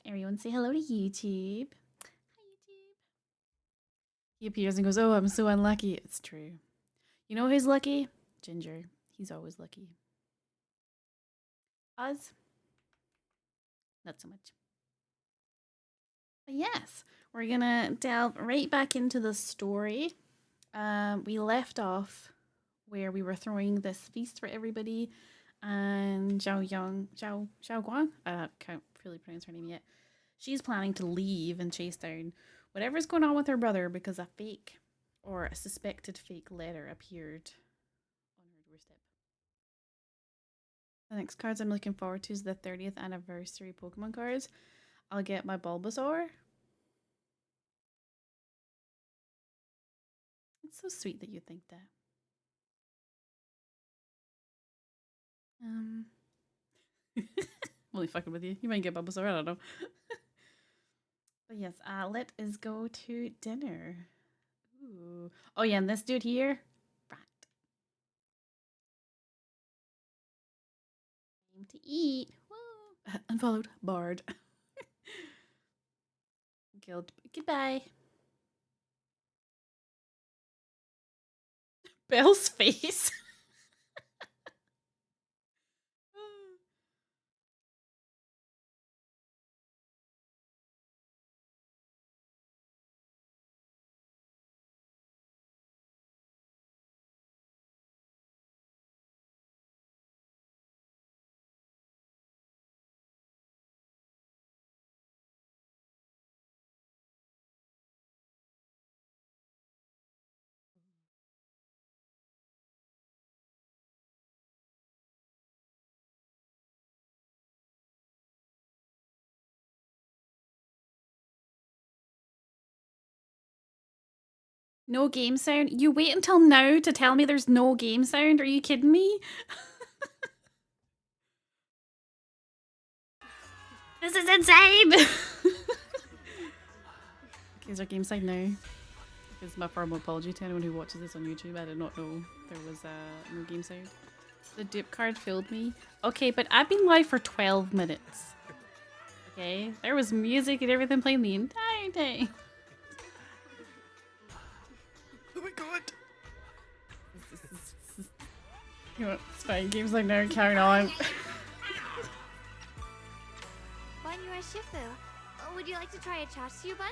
Everyone say hello to YouTube. Hi, YouTube. He appears and goes, oh, I'm so unlucky. It's true. You know who's lucky? Ginger. He's always lucky. Oz? Not so much. But yes, we're going to delve right back into the story. We left off where we were throwing this feast for everybody. And Zhao Guang, can't really pronounce her name yet. She's planning to leave and chase down whatever's going on with her brother because a fake or a suspected fake letter appeared on her doorstep. The next cards I'm looking forward to is the 30th anniversary Pokemon cards. I'll get my Bulbasaur. It's so sweet that you think that. I'm only fucking with you. You might get Bulbasaur, I don't know. But yes, let us go to dinner. Ooh. Oh yeah, and this dude here, rat. Time to eat. Woo. Unfollowed. Bard. Guild. Goodbye. Belle's face. No game sound? You wait until now to tell me there's no game sound? Are you kidding me? This is insane! Okay, is there game sound now? Because my formal apology to anyone who watches this on YouTube. I did not know there was no game sound. The dupe card failed me. Okay, but I've been live for 12 minutes. Okay, there was music and everything playing the entire day. Oh my god! You know what? It's fine. Games like now carrying on. Banyue Shifu, would you like to try a chasu bun?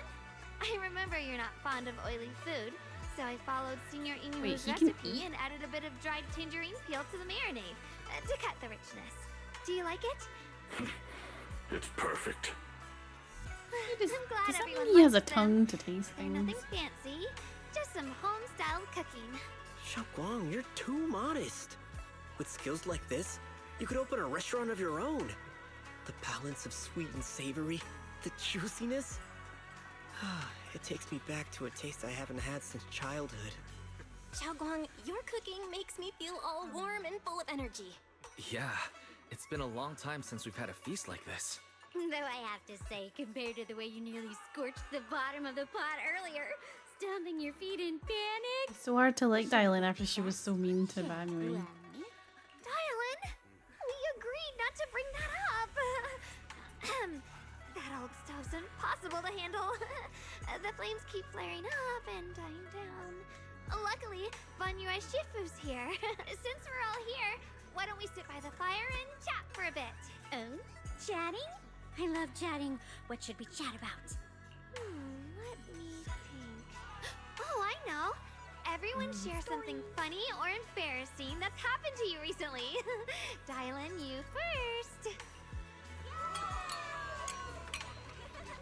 I remember you're not fond of oily food, so I followed Senior Inu's recipe and added a bit of dried tangerine peel to the marinade to cut the richness. Do you like it? It's perfect. Does I'm glad that everyone mean he has a likes them. tongue to taste They're things? nothing fancy, just some home-style cooking. Zhao Guang, you're too modest. With skills like this, you could open a restaurant of your own. The balance of sweet and savory, the juiciness. It takes me back to a taste I haven't had since childhood. Zhao Guang, your cooking makes me feel all warm and full of energy. Yeah, it's been a long time since we've had a feast like this. Though I have to say, compared to the way you nearly scorched the bottom of the pot earlier, stomping your feet in panic. It's so hard to like Dylan after she was so mean to Banyue. Dylan, we agreed not to bring that up. That old stove's impossible to handle. The flames keep flaring up and dying down. Luckily, Banyue Shifu's here. Since we're all here, why don't we sit by the fire and chat for a bit? Oh? Chatting? I love chatting. What should we chat about? Let me think. Oh, I know. Everyone share something funny or embarrassing that's happened to you recently. Dylan, you first.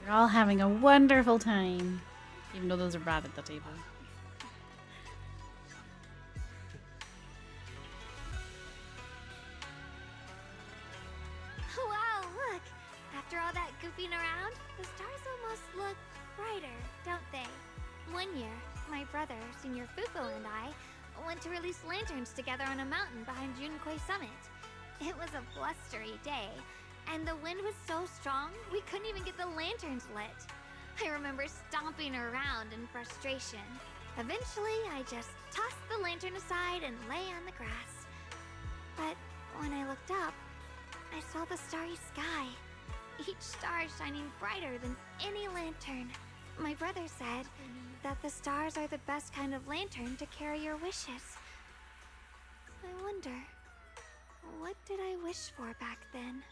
We're all having a wonderful time. Even though those are bad at the table. Wow, look. After all that goofing around, the stars almost look brighter, don't they? One year, my brother, Senior Fuko, and I went to release lanterns together on a mountain behind Junkoi Summit. It was a blustery day, and the wind was so strong we couldn't even get the lanterns lit. I remember stomping around in frustration. Eventually, I just tossed the lantern aside and lay on the grass. But when I looked up, I saw the starry sky. each star shining brighter than any lantern. My brother said that the stars are the best kind of lantern to carry your wishes. I wonder, what did I wish for back then?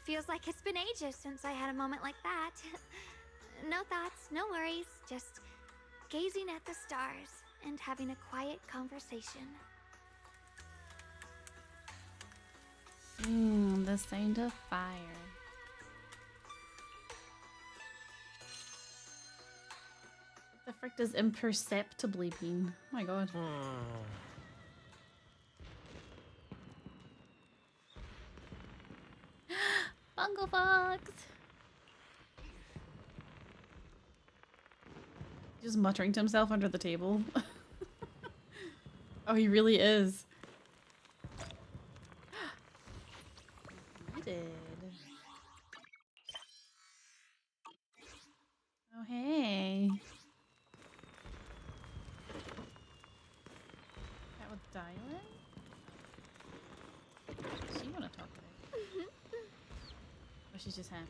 Feels like it's been ages since I had a moment like that. No thoughts, no worries, just gazing at the stars and having a quiet conversation. The sound of fire. What the frick does imperceptibly mean? Oh my god. Bungle Fox! Just muttering to himself under the table. Oh, he really is. He did. Oh, hey. That with Dylan? Does she want to talk to her? Or she's just happy?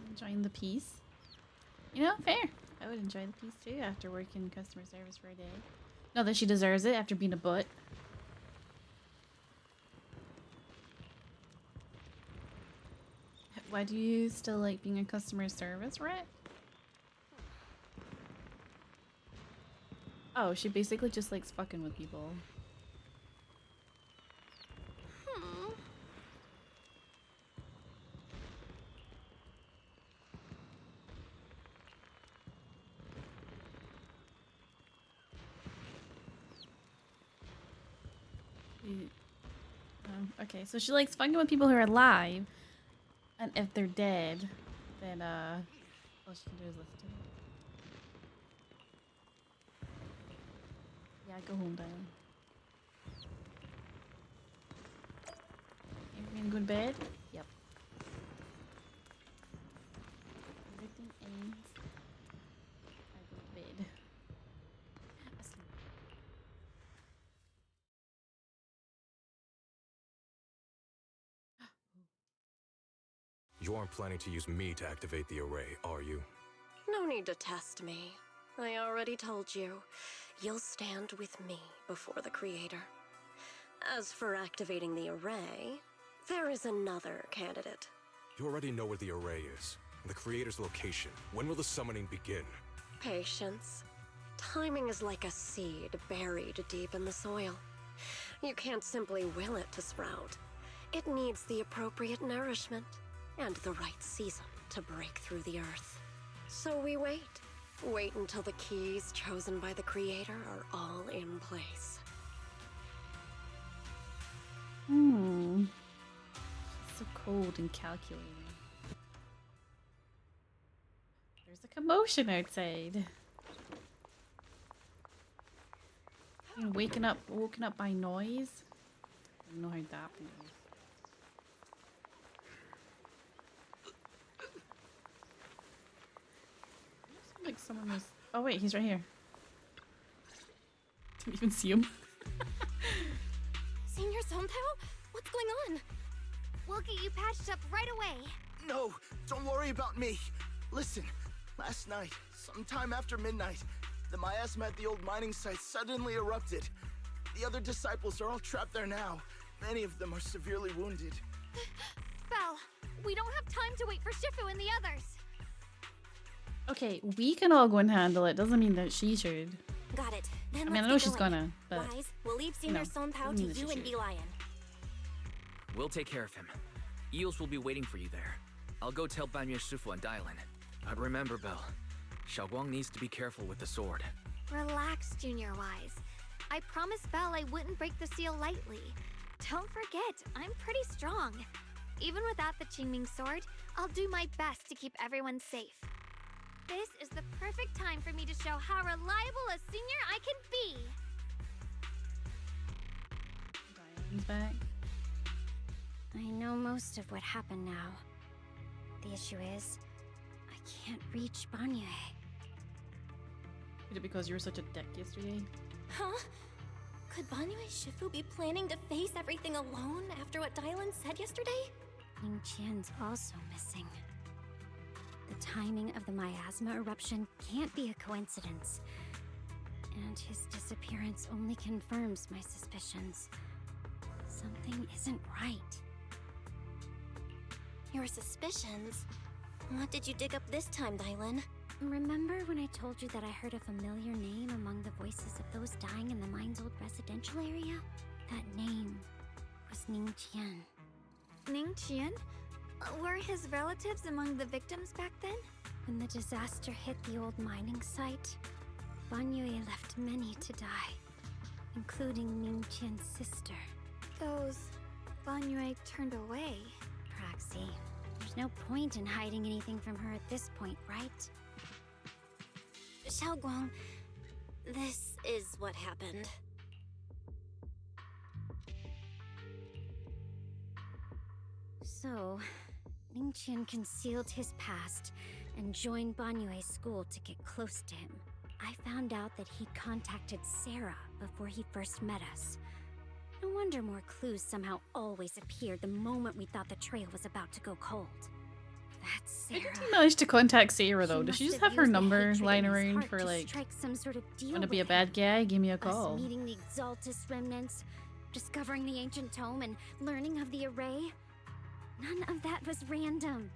Enjoying the peace. You know, fair. I would enjoy the peace too after working customer service for a day. Not that she deserves it after being a butt. Why do you still like being a customer service rep? Oh, she basically just likes fucking with people. Okay, so she likes fucking with people who are alive, and if they're dead, then all she can do is listen to them. Yeah, go home, darling. You gonna go to bed? Yep. Everything ends. I go to bed. Asleep. You aren't planning to use me to activate the array, are you? No need to test me. I already told you. You'll stand with me before the creator. As for activating the array, there is another candidate. You already know where the array is, and the creator's location. When will the summoning begin? Patience. Timing is like a seed buried deep in the soil. You can't simply will it to sprout. It needs the appropriate nourishment and the right season to break through the earth. So we wait. Wait until the keys chosen by the creator are all in place. So cold and calculating. There's a commotion outside. You know, woken up by noise. I don't know how that feels. Seems like someone was. Oh wait, he's right here. Didn't even see him. Senior Sontao? What's going on? We'll get you patched up right away. No, don't worry about me. Listen, last night, sometime after midnight, the miasma at the old mining site suddenly erupted. The other disciples are all trapped there now. Many of them are severely wounded. Belle, we don't have time to wait for Shifu and the others. Okay, we can all go and handle it. Doesn't mean that she should. Got it. Then I mean, I let's know get she's going. gonna, but Wise, we'll leave Senior Sontao doesn't to mean that you she and should. Lion. We'll take care of him. Eels will be waiting for you there. I'll go tell Banyue Shifu and Dylan. But remember, Belle, Xiaoguang needs to be careful with the sword. Relax, Junior Wise. I promised Belle I wouldn't break the seal lightly. Don't forget, I'm pretty strong. Even without the Qingming sword, I'll do my best to keep everyone safe. This is the perfect time for me to show how reliable a senior I can be. Diane's back. I know most of what happened now. The issue is, I can't reach Banyue. Is it because you were such a dick yesterday? Huh? Could Banyue Shifu be planning to face everything alone after what Dylan said yesterday? Ningqian's also missing. The timing of the miasma eruption can't be a coincidence. And his disappearance only confirms my suspicions. Something isn't right. Your suspicions? What did you dig up this time, Dylan? Remember when I told you that I heard a familiar name among the voices of those dying in the mine's old residential area? That name was Ningqian. Ningqian? Were his relatives among the victims back then? When the disaster hit the old mining site, Banyue left many to die, including Ningqian's sister. Those Banyue turned away. Praxi, there's no point in hiding anything from her at this point, right? Xiaoguang, this is what happened. So, Ningqian concealed his past and joined Banyue's school to get close to him. I found out that he contacted Sarah before he first met us. No wonder more clues somehow always appeared the moment we thought the trail was about to go cold. That's How Sarah. did you manage to contact Sarah though? She Does she must just have her used the number hatred lying in his around heart for to like, strike some sort of deal wanna be a with bad him? guy? Give me a Us call. meeting the Exaltus remnants, discovering the ancient tome, and learning of the array. None of that was random.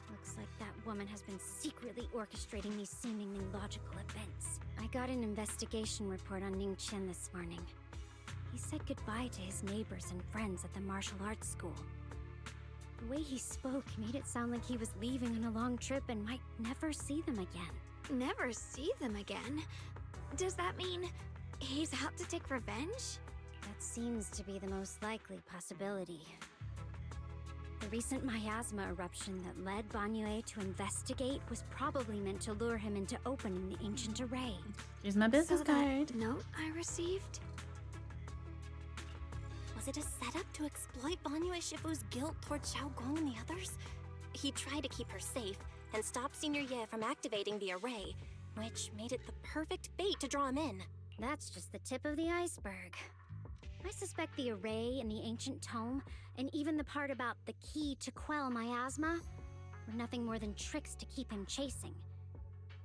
Looks like that woman has been secretly orchestrating these seemingly logical events. I got an investigation report on Ningqian this morning. He said goodbye to his neighbors and friends at the martial arts school. The way he spoke made it sound like he was leaving on a long trip and might never see them again. Never see them again? Does that mean he's out to take revenge? That seems to be the most likely possibility. The recent miasma eruption that led Banyue to investigate was probably meant to lure him into opening the ancient array. Here's my business So card. that note I received? Was it a setup to exploit Banyue Shifu's guilt toward Xiaoguang and the others? He tried to keep her safe and stop Senior Ye from activating the array, which made it the perfect bait to draw him in. That's just the tip of the iceberg. I suspect the array and the ancient tome, and even the part about the key to quell miasma, were nothing more than tricks to keep him chasing.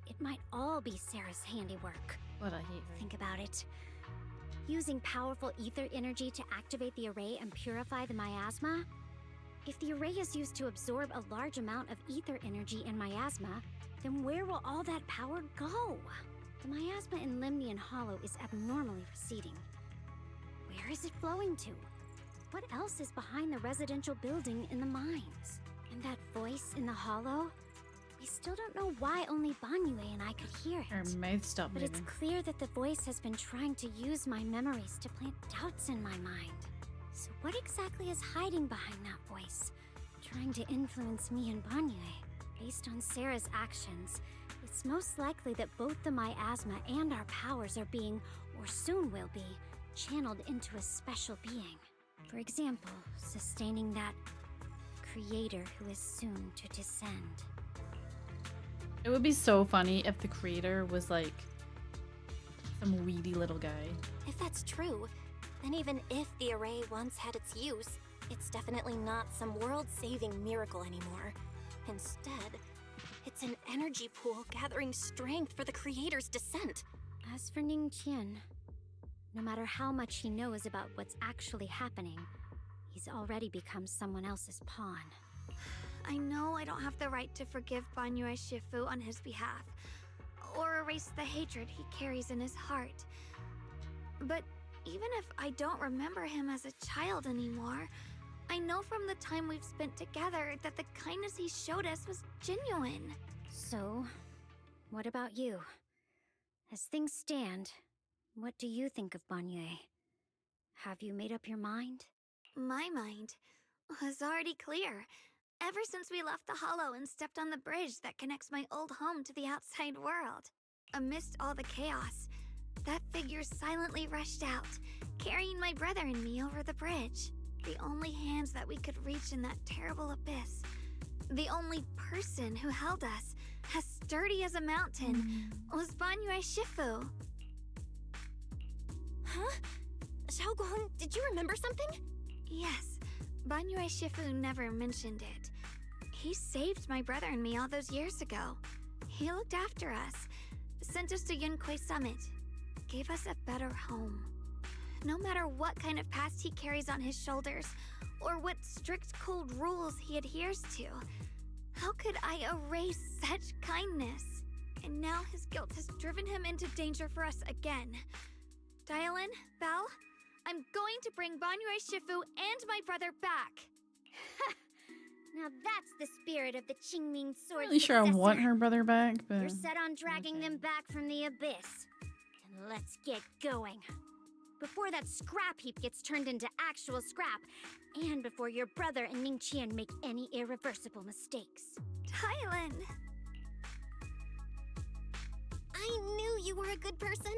It might all be Sarah's handiwork. What I hate her. Think about it. Using powerful ether energy to activate the array and purify the miasma? If the array is used to absorb a large amount of ether energy and miasma, then where will all that power go? The miasma in Limnian Hollow is abnormally receding. Where is it flowing to? What else is behind the residential building in the mines? And that voice in the hollow? We still don't know why only Banyue and I could hear it. Her mouth stopped But it's moving. clear that the voice has been trying to use my memories to plant doubts in my mind. So what exactly is hiding behind that voice? Trying to influence me and Banyue? Based on Sarah's actions, it's most likely that both the miasma and our powers are being, or soon will be, channeled into a special being. For example, sustaining that creator who is soon to descend. It would be so funny if the creator was like some weedy little guy. If that's true, then even if the array once had its use, it's definitely not some world-saving miracle anymore. Instead, it's an energy pool gathering strength for the creator's descent. As for Ningqian, no matter how much he knows about what's actually happening, he's already become someone else's pawn. I know I don't have the right to forgive Banyue Shifu on his behalf, or erase the hatred he carries in his heart. But even if I don't remember him as a child anymore, I know from the time we've spent together that the kindness he showed us was genuine. So, what about you? As things stand, what do you think of Banyue? Have you made up your mind? My mind was already clear. Ever since we left the Hollow and stepped on the bridge that connects my old home to the outside world. Amidst all the chaos, that figure silently rushed out, carrying my brother and me over the bridge. The only hands that we could reach in that terrible abyss. The only person who held us, as sturdy as a mountain, was Banyue Shifu. Huh? Xiaoguang, did you remember something? Yes, Banyue Shifu never mentioned it. He saved my brother and me all those years ago. He looked after us, sent us to Yunquei Summit, gave us a better home. No matter what kind of past he carries on his shoulders, or what strict cold rules he adheres to, how could I erase such kindness? And now his guilt has driven him into danger for us again. Dialin, Belle, I'm going to bring Banyue Shifu and my brother back. Now that's the spirit of the Qingming sword. I'm really sure I want her brother back, but You're set on dragging them back from the abyss. Then let's get going. Before that scrap heap gets turned into actual scrap, and before your brother and Ningqian make any irreversible mistakes. Dialin! I knew you were a good person.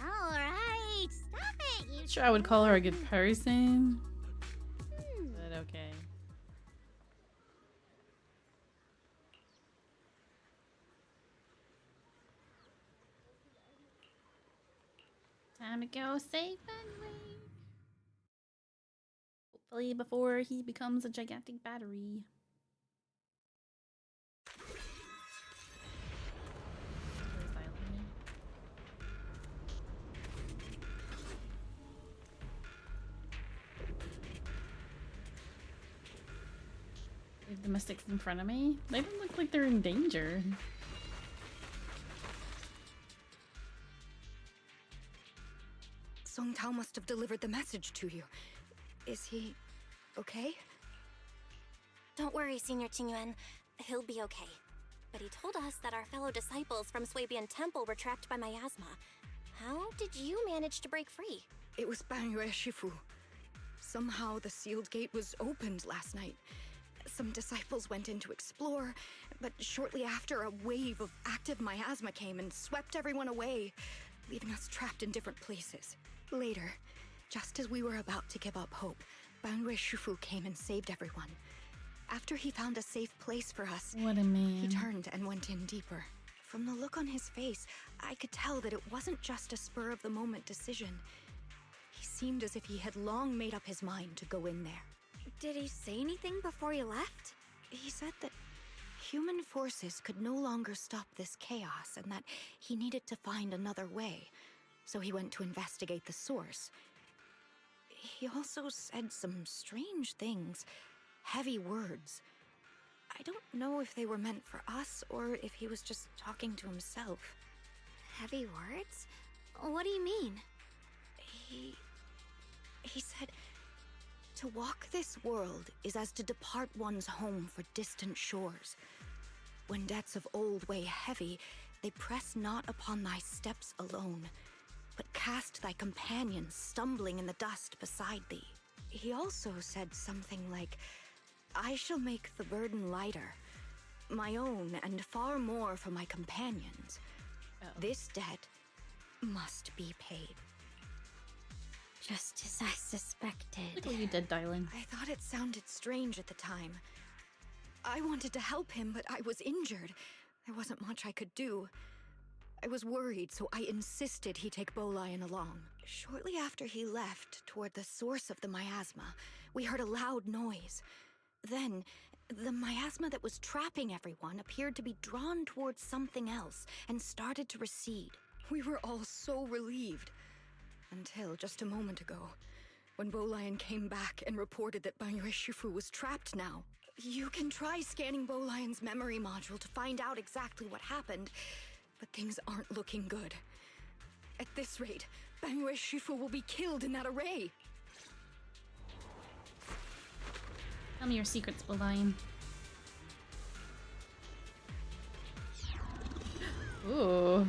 Alright, stop it, you. sure I would call her a good person. But okay. Time to go save Banyue. Hopefully before he becomes a gigantic battery. Where's Dialin? Leave the mystics in front of me? They don't look like they're in danger. Song Tao must have delivered the message to you. Is he okay? Don't worry, Senior Qingyuan. He'll be okay. But he told us that our fellow disciples from Swabian Temple were trapped by miasma. How did you manage to break free? It was Banyue Shifu. Somehow the sealed gate was opened last night. Some disciples went in to explore, but shortly after, a wave of active miasma came and swept everyone away, leaving us trapped in different places. Later, just as we were about to give up hope, Banyue Shifu came and saved everyone. After he found a safe place for us, What a man. he turned and went in deeper. From the look on his face, I could tell that it wasn't just a spur-of-the-moment decision. He seemed as if he had long made up his mind to go in there. Did he say anything before he left? He said that human forces could no longer stop this chaos and that he needed to find another way, so he went to investigate the source. He also said some strange things, heavy words. I don't know if they were meant for us or if he was just talking to himself. Heavy words? What do you mean? He said, to walk this world is as to depart one's home for distant shores. When debts of old weigh heavy, they press not upon thy steps alone, but cast thy companions stumbling in the dust beside thee. He also said something like, I shall make the burden lighter, my own and far more for my companions. This debt must be paid. Just as I suspected. Look what you did, Dialin. I thought it sounded strange at the time. I wanted to help him, but I was injured. There wasn't much I could do. I was worried, so I insisted he take Bolian along. Shortly after he left, toward the source of the miasma, we heard a loud noise. Then, the miasma that was trapping everyone appeared to be drawn towards something else and started to recede. We were all so relieved. Until just a moment ago, when Bolian came back and reported that Banyue Shifu was trapped now. You can try scanning Bolian's memory module to find out exactly what happened, but things aren't looking good. At this rate, Banyue Shifu will be killed in that array. Tell me your secrets, Bolian. Ooh.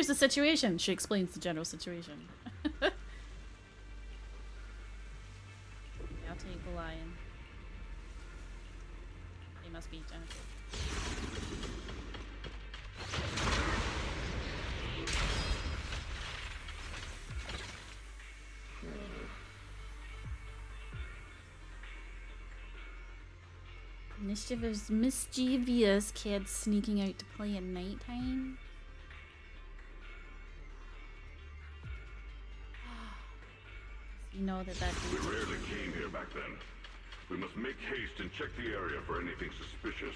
here's the situation. She explains the general situation. Yeah, I'll take the lion. They must be gentle. Mischievous kids sneaking out to play at nighttime. You know that We dude's rarely came here back then. We must make haste and check the area for anything suspicious.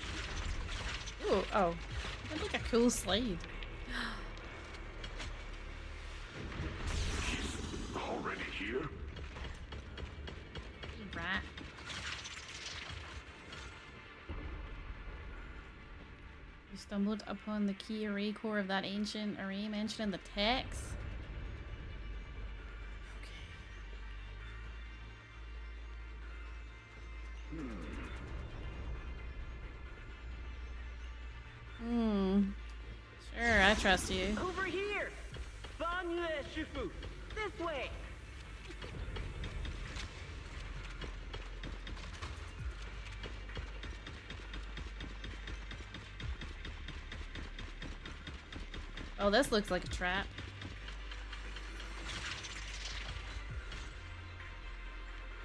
Ooh, oh. That's like a cool slide. He's already here? Rat. You stumbled upon the key array core of that ancient array mentioned in the text. Sure, I trust you. Over here! Banyue Shifu! This way! Oh, this looks like a trap.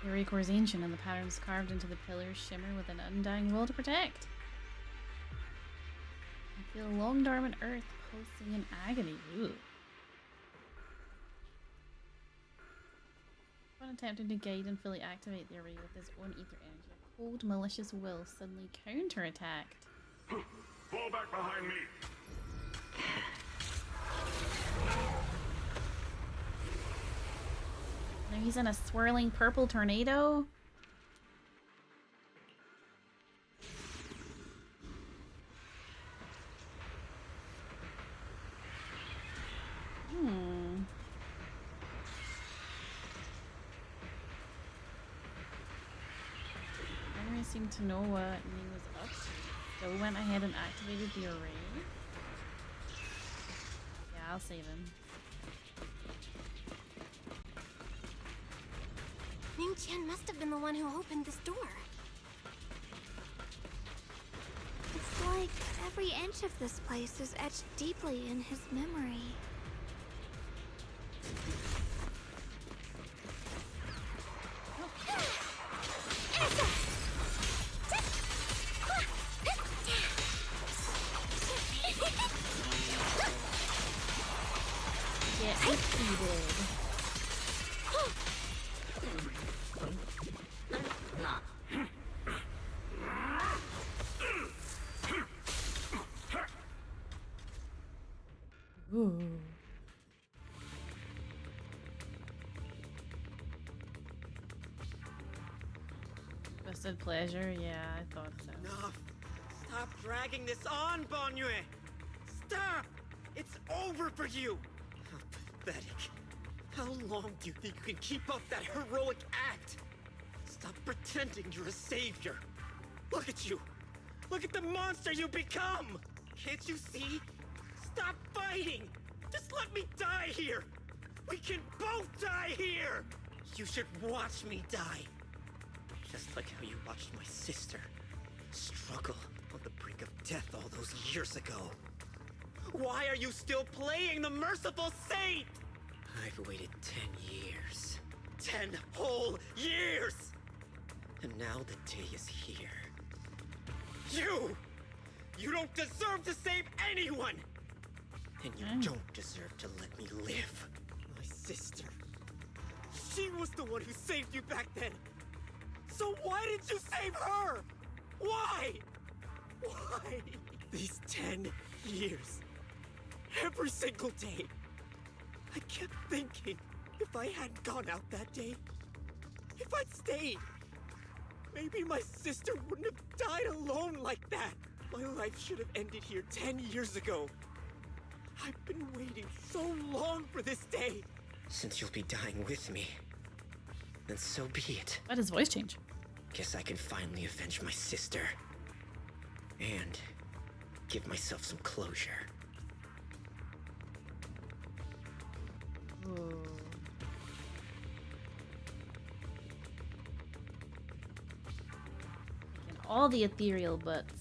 The array core is ancient and the patterns carved into the pillars shimmer with an undying will to protect. I feel long dormant earth pulsing in agony. Ooh. Upon attempting to guide and fully activate the array with his own ether energy, a cold, malicious will suddenly counterattacked. Fall back behind me! Now he's in a swirling purple tornado. I don't really seem to know what he was up to. So went ahead and activated the array. Yeah, I'll save him. Ning Qian must have been the one who opened this door. It's like every inch of this place is etched deeply in his memory. Get defeated. Ooh. Twisted pleasure? Yeah, I thought so. Enough! Stop dragging this on, Banyue! Stop! It's over for you! How pathetic. How long do you think you can keep up that heroic act? Stop pretending you're a savior. Look at you! Look at the monster you become! Can't you see? Stop fighting! Just let me die here! We can both die here! You should watch me die. Just like how you watched my sister struggle on the brink of death all those years ago. Why are you still playing the merciful saint? I've waited 10 years. 10 whole years! And now the day is here. You don't deserve to save anyone! And you don't deserve to let me live. My sister. She was the one who saved you back then. So why didn't you save her? Why? Why? These 10 years. Every single day. I kept thinking, if I hadn't gone out that day, if I'd stayed, maybe my sister wouldn't have died alone like that. My life should have ended here 10 years ago. I've been waiting so long for this day. Since you'll be dying with me, then so be it. Why does his voice change? Guess I can finally avenge my sister. And give myself some closure. all the ethereal butts.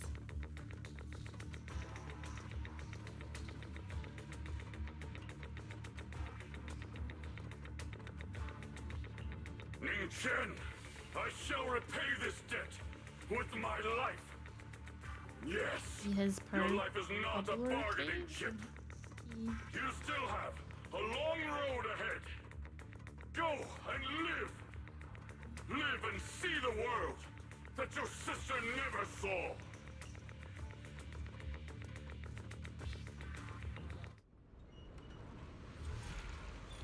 Ning Chen, I shall repay this debt with my life. Yes, He has your life is not a public bargaining chip. You still have a long road ahead. Go and live. Live and see the world that your sister never saw.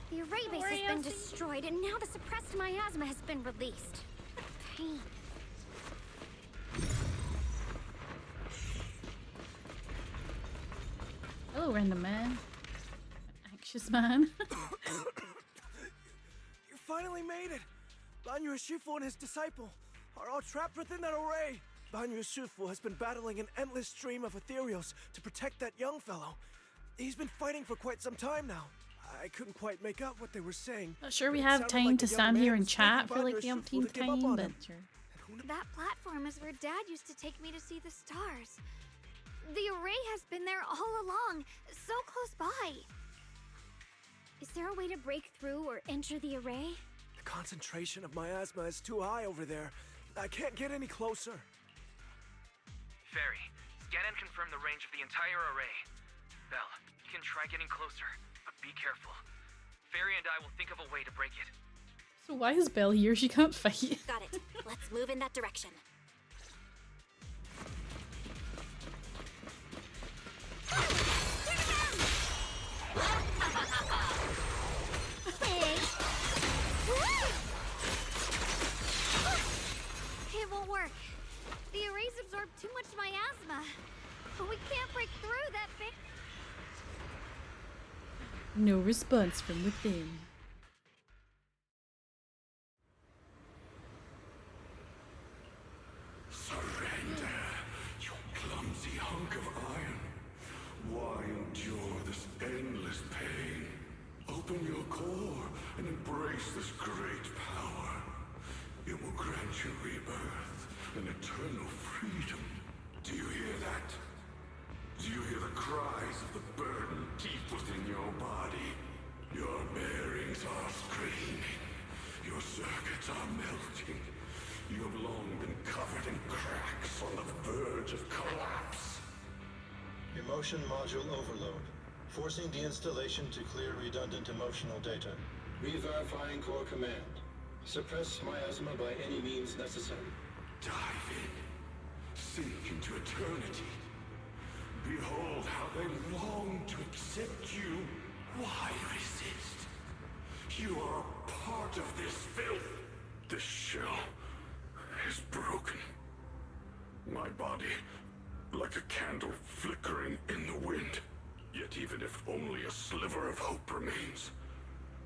The array base has been destroyed, and now the suppressed miasma has been released. What pain. Hello, random man. Anxious man. You finally made it! Banyue Shifu and his disciple are all trapped within that array. Banyue Shifu has been battling an endless stream of ethereals to protect that young fellow. He's been fighting for quite some time now. I couldn't quite make out what they were saying. Not sure we have time to stand here and chat for like the umpteenth time, but sure. That platform is where Dad used to take me to see the stars. The array has been there all along, so close by. Is there a way to break through or enter the array? The concentration of miasma is too high over there. I can't get any closer. Fairy, scan and confirm the range of the entire array. Belle, you can try getting closer, but be careful. Fairy and I will think of a way to break it. So why is Belle here? She can't fight. Got it. Let's move in that direction. It won't work. The arrays absorb too much miasma. We can't break through that big. No response from within. Surrender, you clumsy hunk of iron. Why endure this endless pain? Open your core and embrace this great power. It will grant you rebirth and eternal freedom. Do you hear that? Do you hear the cries of the burden deep within your body? Your bearings are screaming. Your circuits are melting. You have long been covered in cracks on the verge of collapse. Emotion module overload. Forcing deinstallation to clear redundant emotional data. Re-verifying core command. Suppress miasma by any means necessary. Dive in. Sink into eternity. Behold how they long to accept you. Why resist? You are a part of this filth. This shell is broken. My body, like a candle flickering in the wind. Yet even if only a sliver of hope remains,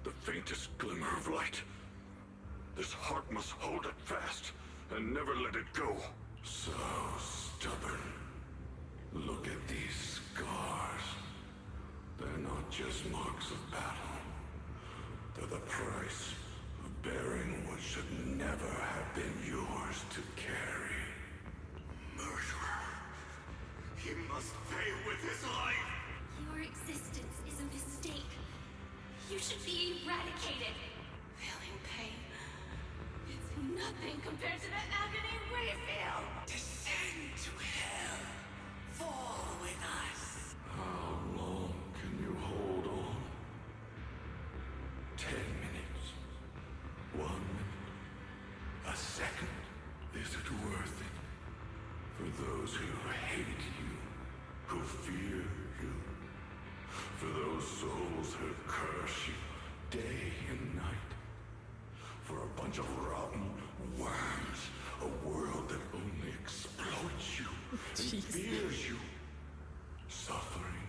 the faintest glimmer of light, this heart must hold it fast and never let it go. So stubborn. Look at these scars. They're not just marks of battle. They're the price of bearing what should never have been yours to carry. Murderer. He must pay with his life. Your existence is a mistake. You should be eradicated. Feeling pain. It's nothing compared to the agony we feel. Descend to hell. Fall with us. How long can you hold on? 10 minutes. 1 minute. A second. Is it worth it? For those who hate you, who fear you, for those souls who curse you day and night, for a bunch of rotten worms, a world that only exploits you and fears you, suffering,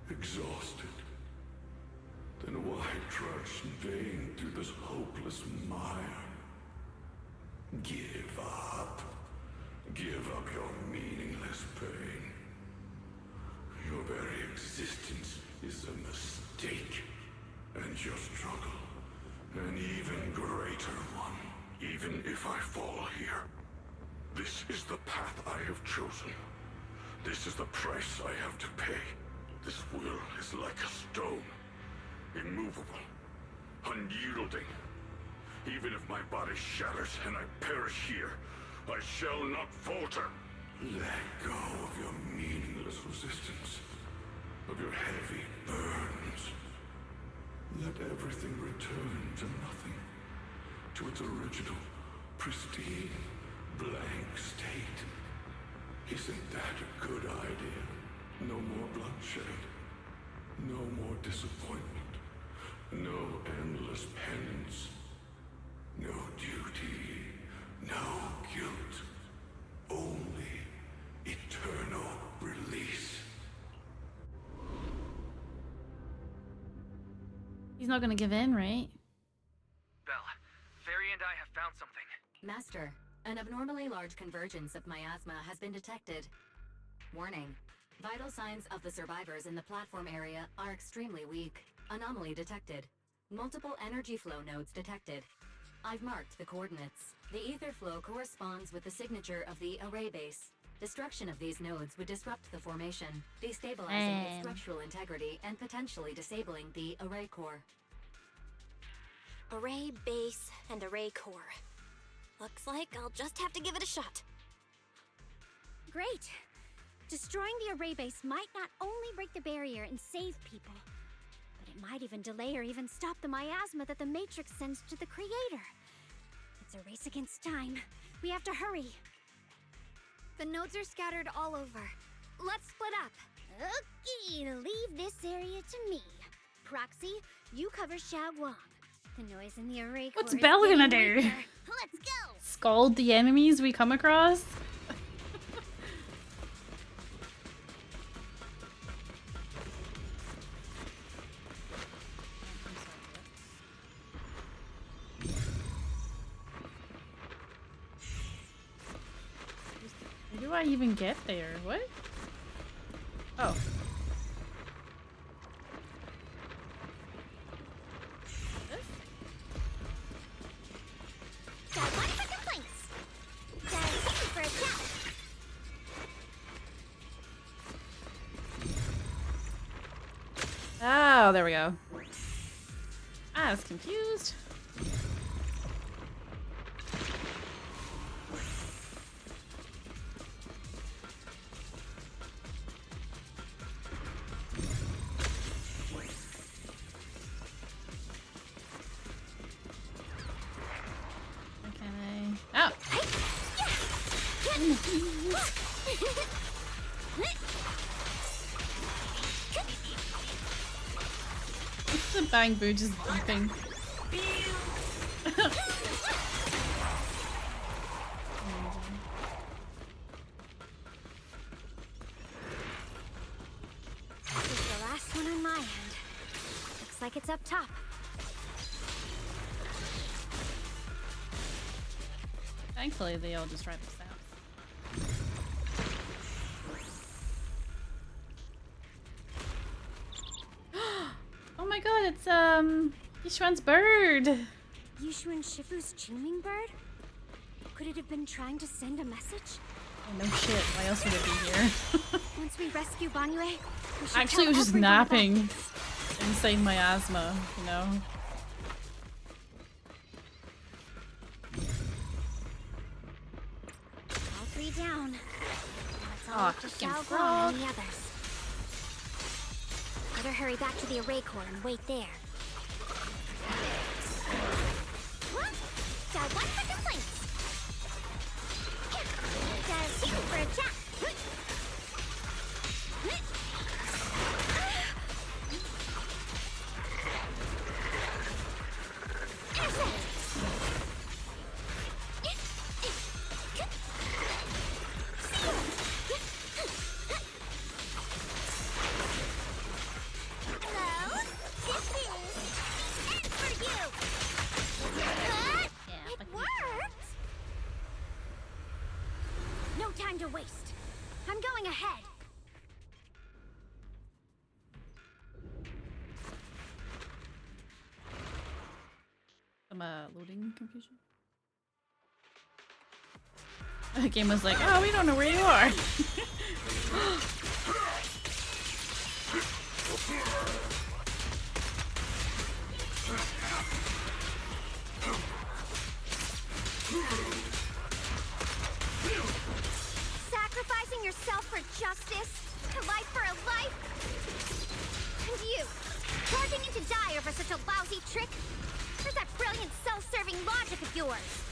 exhausted. Then why trudge in vain through this hopeless mire? Give up. Give up your meaningless pain. Your very existence is a mistake. And your struggle, an even greater one. Even if I fall here, This is the path I have chosen. This is the price I have to pay. This will is like a stone. Immovable. Unyielding. Even if my body shatters and I perish here, I shall not falter. Let go of your meaningless resistance. Of your heavy burdens. Let everything return to nothing. To its original, pristine, blank state. Isn't that a good idea? No more bloodshed. No more disappointment. No endless penance. No duty. No guilt. Only eternal release. He's not gonna give in, right? Belle, Fairy and I have found something. Master, an abnormally large convergence of miasma has been detected. Warning. Vital signs of the survivors in the platform area are extremely weak. Anomaly detected. Multiple energy flow nodes detected. I've marked the coordinates. The ether flow corresponds with the signature of the array base. Destruction of these nodes would disrupt the formation, destabilizing its structural integrity and potentially disabling the array core. Array base and array core. Looks like I'll just have to give it a shot. Great! Destroying the array base might not only break the barrier and save people, but it might even delay or even stop the miasma that the Matrix sends to the Creator. It's a race against time. We have to hurry. The nodes are scattered all over. Let's split up. Okay, leave this area to me. Proxy, you cover Xiaoguang. The noise in the array core What's is Belle gonna getting do? weaker. Let's go! Scold the enemies we come across? Where do I even get there? What? Oh. Got one for complaints. Got a ticket for a chat. Oh, there we go. I was confused. Oh. What's the bang boo just beeping? This is the last one on my end. Looks like it's up top. Thankfully, they all just drive us south. Oh my god, it's Ye Shiyuan's bird. Ye Shiyuan Shifu's chiming bird? Could it have been trying to send a message? Oh, no shit. Why else would it be here? Once we rescue Banyue, we should Actually, it tell was just everyone about napping. this. Insane miasma, you know? All three down. Now it's all Aw, up to fucking Xiaoguang frog. and the others. Better hurry back to the array core and wait there. What? Got one for complaints. Got a ticket for a chat. Hello? This is end for you! It worked! No time to waste. I'm going ahead. Some loading confusion. The game was like, oh, we don't know where you are. Sacrificing yourself for justice? A life for a life? And you, charging in to die over such a lousy trick? Where's that brilliant self-serving logic of yours?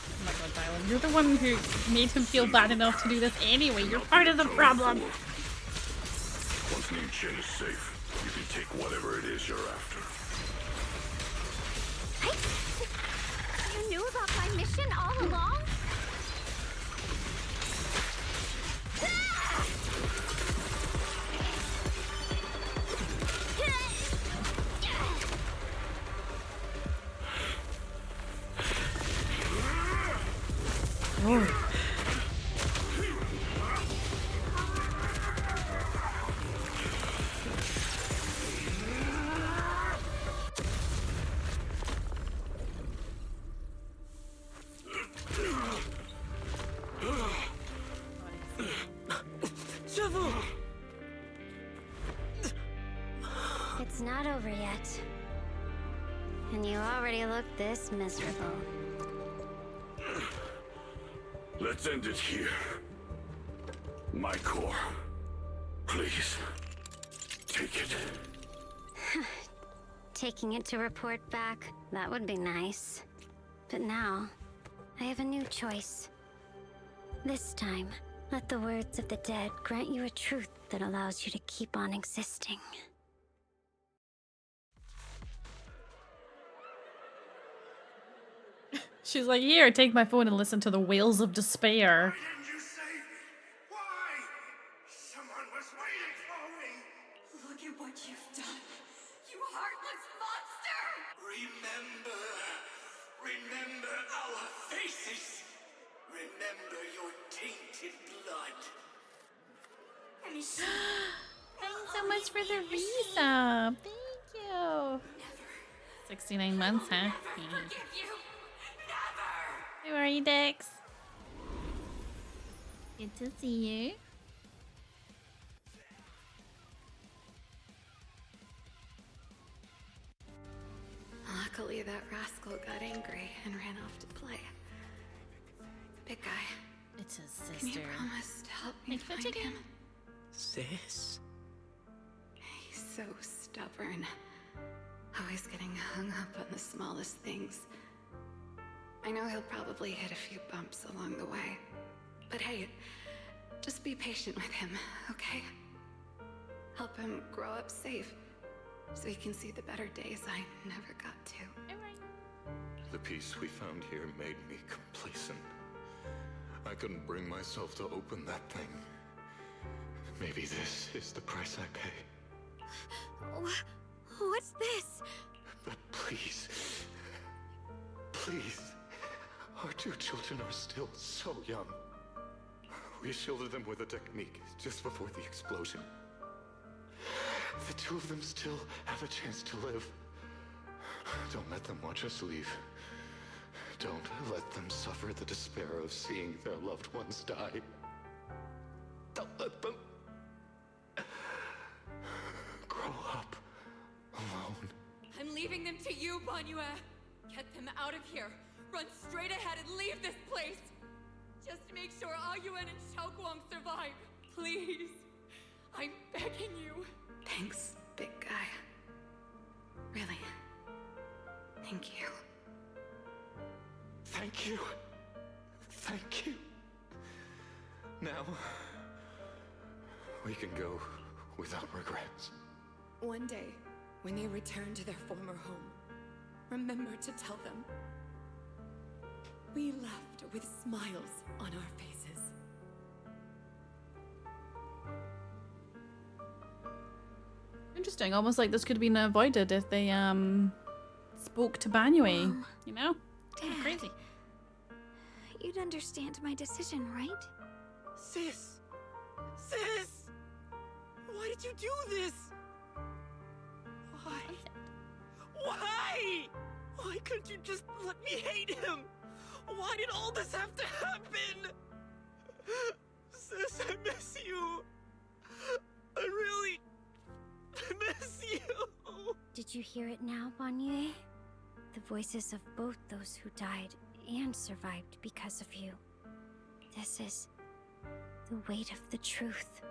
Oh my god, Dylan, you're the one who made him feel bad enough to do this anyway. You're part of the problem. Once Ning Chen is safe, you can take whatever it is you're after. You knew about my mission all along? Oh. It's not over yet. And you already look this miserable. Let's end it here. My core. Please. Take it. Taking it to report back, that would be nice. But now, I have a new choice. This time, let the words of the dead grant you a truth that allows you to keep on existing. She's like, here, take my phone and listen to the wails of despair. Someone was waiting for me! Look at what you've done, you heartless monster! Remember our faces! Remember your tainted blood! Thanks so much for the resub. Thank you. 69 months, huh? How are you, Dex? Good to see you. Luckily, that rascal got angry and ran off to play. Big guy. It's his sister. Can you promise to help me find him? Sis? He's so stubborn. Always getting hung up on the smallest things. I know he'll probably hit a few bumps along the way. But hey, just be patient with him, okay? Help him grow up safe, so he can see the better days I never got to. The peace we found here made me complacent. I couldn't bring myself to open that thing. Maybe this is the price I pay. What's this? But please, please, our two children are still so young. We shielded them with a technique just before the explosion. The two of them still have a chance to live. Don't let them watch us leave. Don't let them suffer the despair of seeing their loved ones die. Don't let them grow up alone. I'm leaving them to you, Banyue. Get them out of here. Run straight ahead and leave this place. Just make sure Ayuan and Xiaoguang survive. Please. I'm begging you. Thanks, big guy. Really. Thank you. Thank you. Thank you. Now, we can go without regrets. One day, when they return to their former home, remember to tell them we left with smiles on our faces. Interesting. Almost like this could have been avoided if they spoke to Banyue. You know? Dad, crazy. You'd understand my decision, right? Sis! Sis! Why did you do this? Why? Why? Why couldn't you just let me hate him? Why did all this have to happen? Sis, I miss you. I really miss you. Did you hear it now, Banyue? The voices of both those who died and survived because of you. This is the weight of the truth.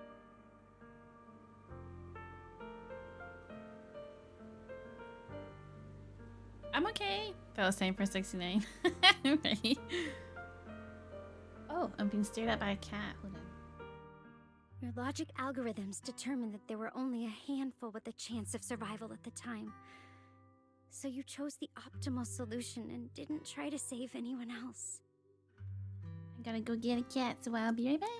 I'm okay. That was time for 69. Right. Oh, I'm being stared at by a cat. Hold on. Your logic algorithms determined that there were only a handful with a chance of survival at the time. So you chose the optimal solution and didn't try to save anyone else. I gotta go get a cat, so I'll be right back.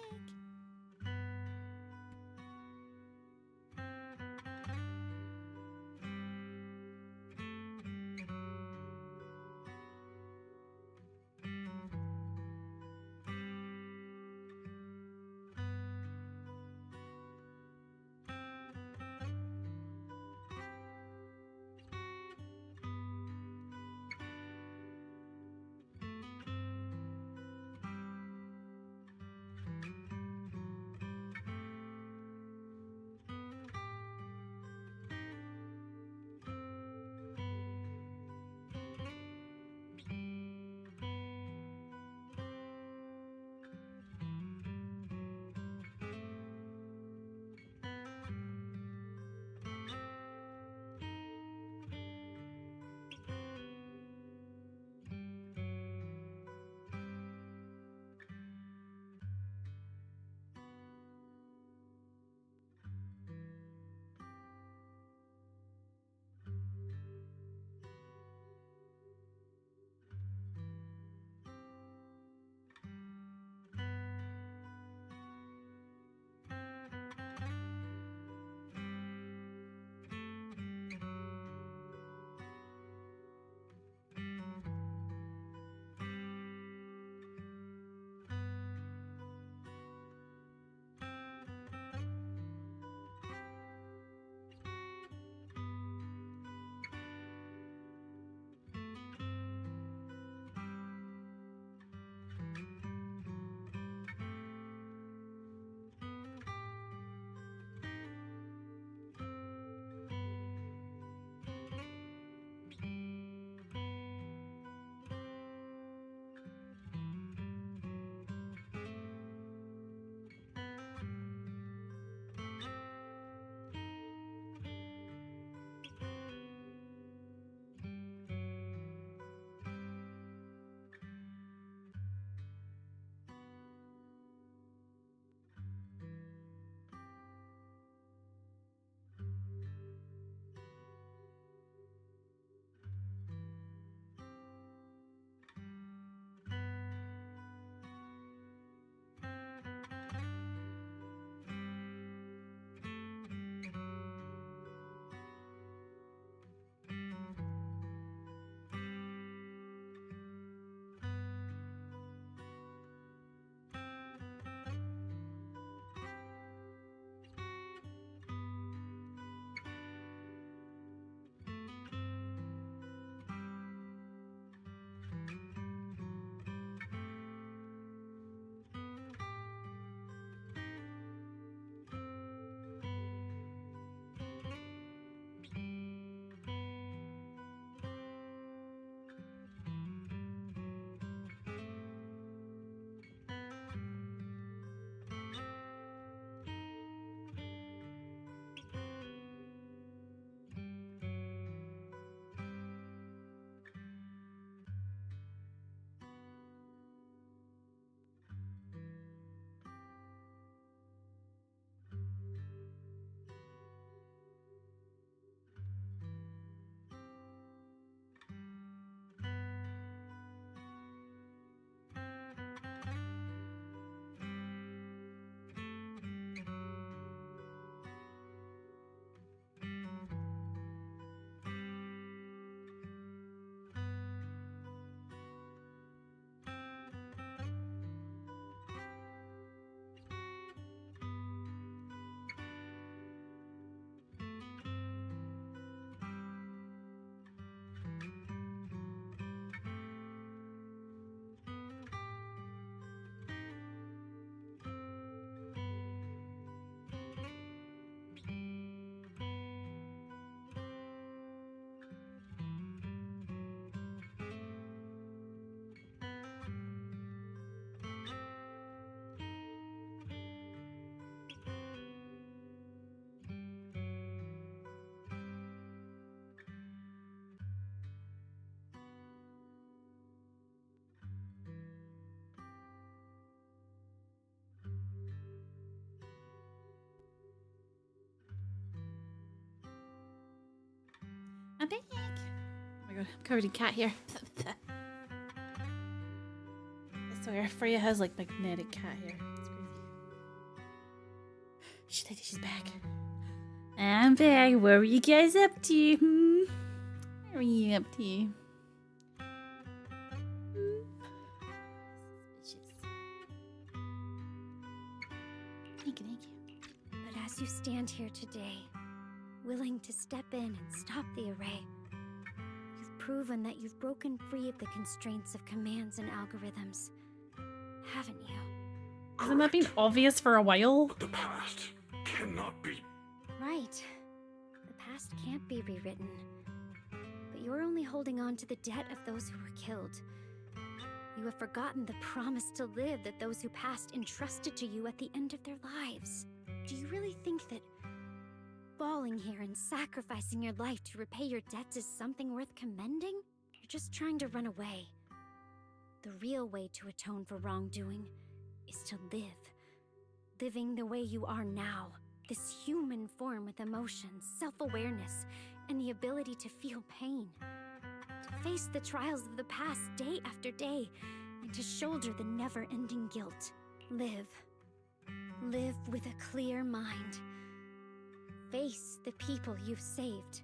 I'm back. Oh my god, I'm covered in cat hair. I swear, Freya has like magnetic cat hair. It's crazy. She's back. I'm back. What were you guys up to? What were you up to? Thank you. But as you stand here today, willing to step in and stop the array, you've proven that you've broken free of the constraints of commands and algorithms, haven't you? Hasn't that been obvious for a while? But the past cannot be. Right. The past can't be rewritten. But you're only holding on to the debt of those who were killed. You have forgotten the promise to live that those who passed entrusted to you at the end of their lives. Do you really think that falling here and sacrificing your life to repay your debts is something worth commending? You're just trying to run away. The real way to atone for wrongdoing is to live. Living the way you are now. This human form with emotions, self-awareness, and the ability to feel pain. To face the trials of the past day after day, and to shoulder the never-ending guilt. Live. Live with a clear mind. Face the people you've saved.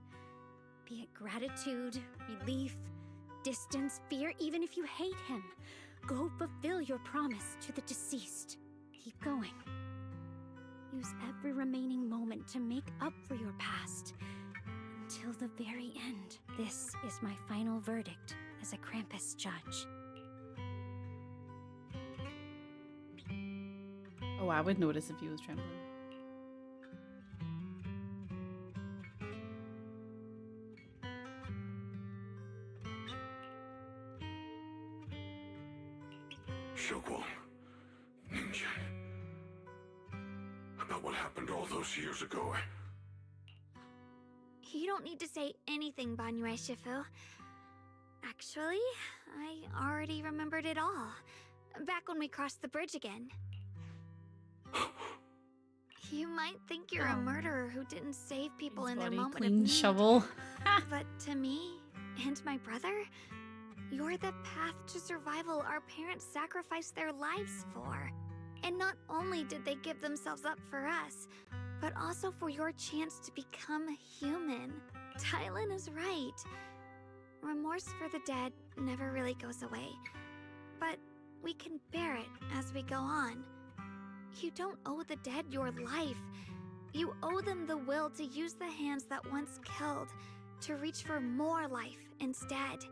Be it gratitude, relief, distance, fear, even if you hate him. Go fulfill your promise to the deceased. Keep going. Use every remaining moment to make up for your past. Until the very end. This is my final verdict as a Krampus judge. Oh, I would notice if he was trembling. Shouguang, Ningqian. About what happened all those years ago. You don't need to say anything, Banyue Shifu. Actually, I already remembered it all. Back when we crossed the bridge again. You might think you're a murderer who didn't save people in their moment of Clean need. shovel. But to me, and my brother, you're the path to survival our parents sacrificed their lives for. And not only did they give themselves up for us, but also for your chance to become human. Tylan is right. Remorse for the dead never really goes away. But we can bear it as we go on. You don't owe the dead your life. You owe them the will to use the hands that once killed to reach for more life instead.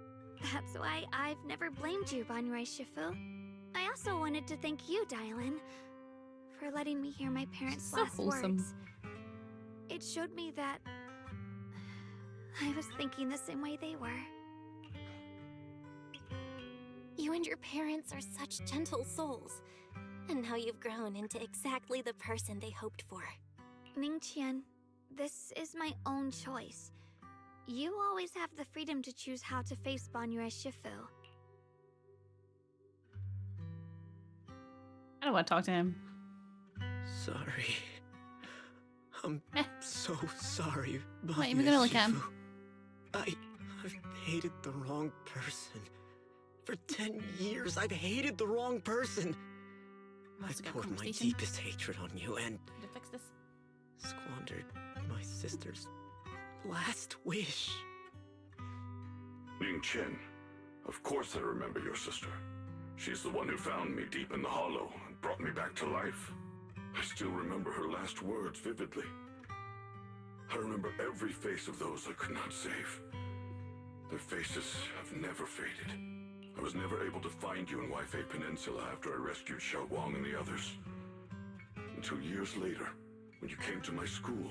That's why I've never blamed you, Banyue Shifu. I also wanted to thank you, Dylan, for letting me hear my parents' last words. It showed me that I was thinking the same way they were. You and your parents are such gentle souls. And now you've grown into exactly the person they hoped for. Ningqian, this is my own choice. You always have the freedom to choose how to face Banyue Shifu. I don't want to talk to him. Sorry. I'm so sorry. Wait, we're gonna look at him. I've hated the wrong person. For 10 years, I've hated the wrong person. I've poured my deepest hatred on you and to fix this. Squandered my sister's last wish. Ningqian, of course I remember your sister. She's the one who found me deep in the hollow and brought me back to life. I still remember her last words vividly. I remember every face of those I could not save. Their faces have never faded. I was never able to find you in Waifei Peninsula after I rescued Xiaoguang and the others. Until years later, when you came to my school,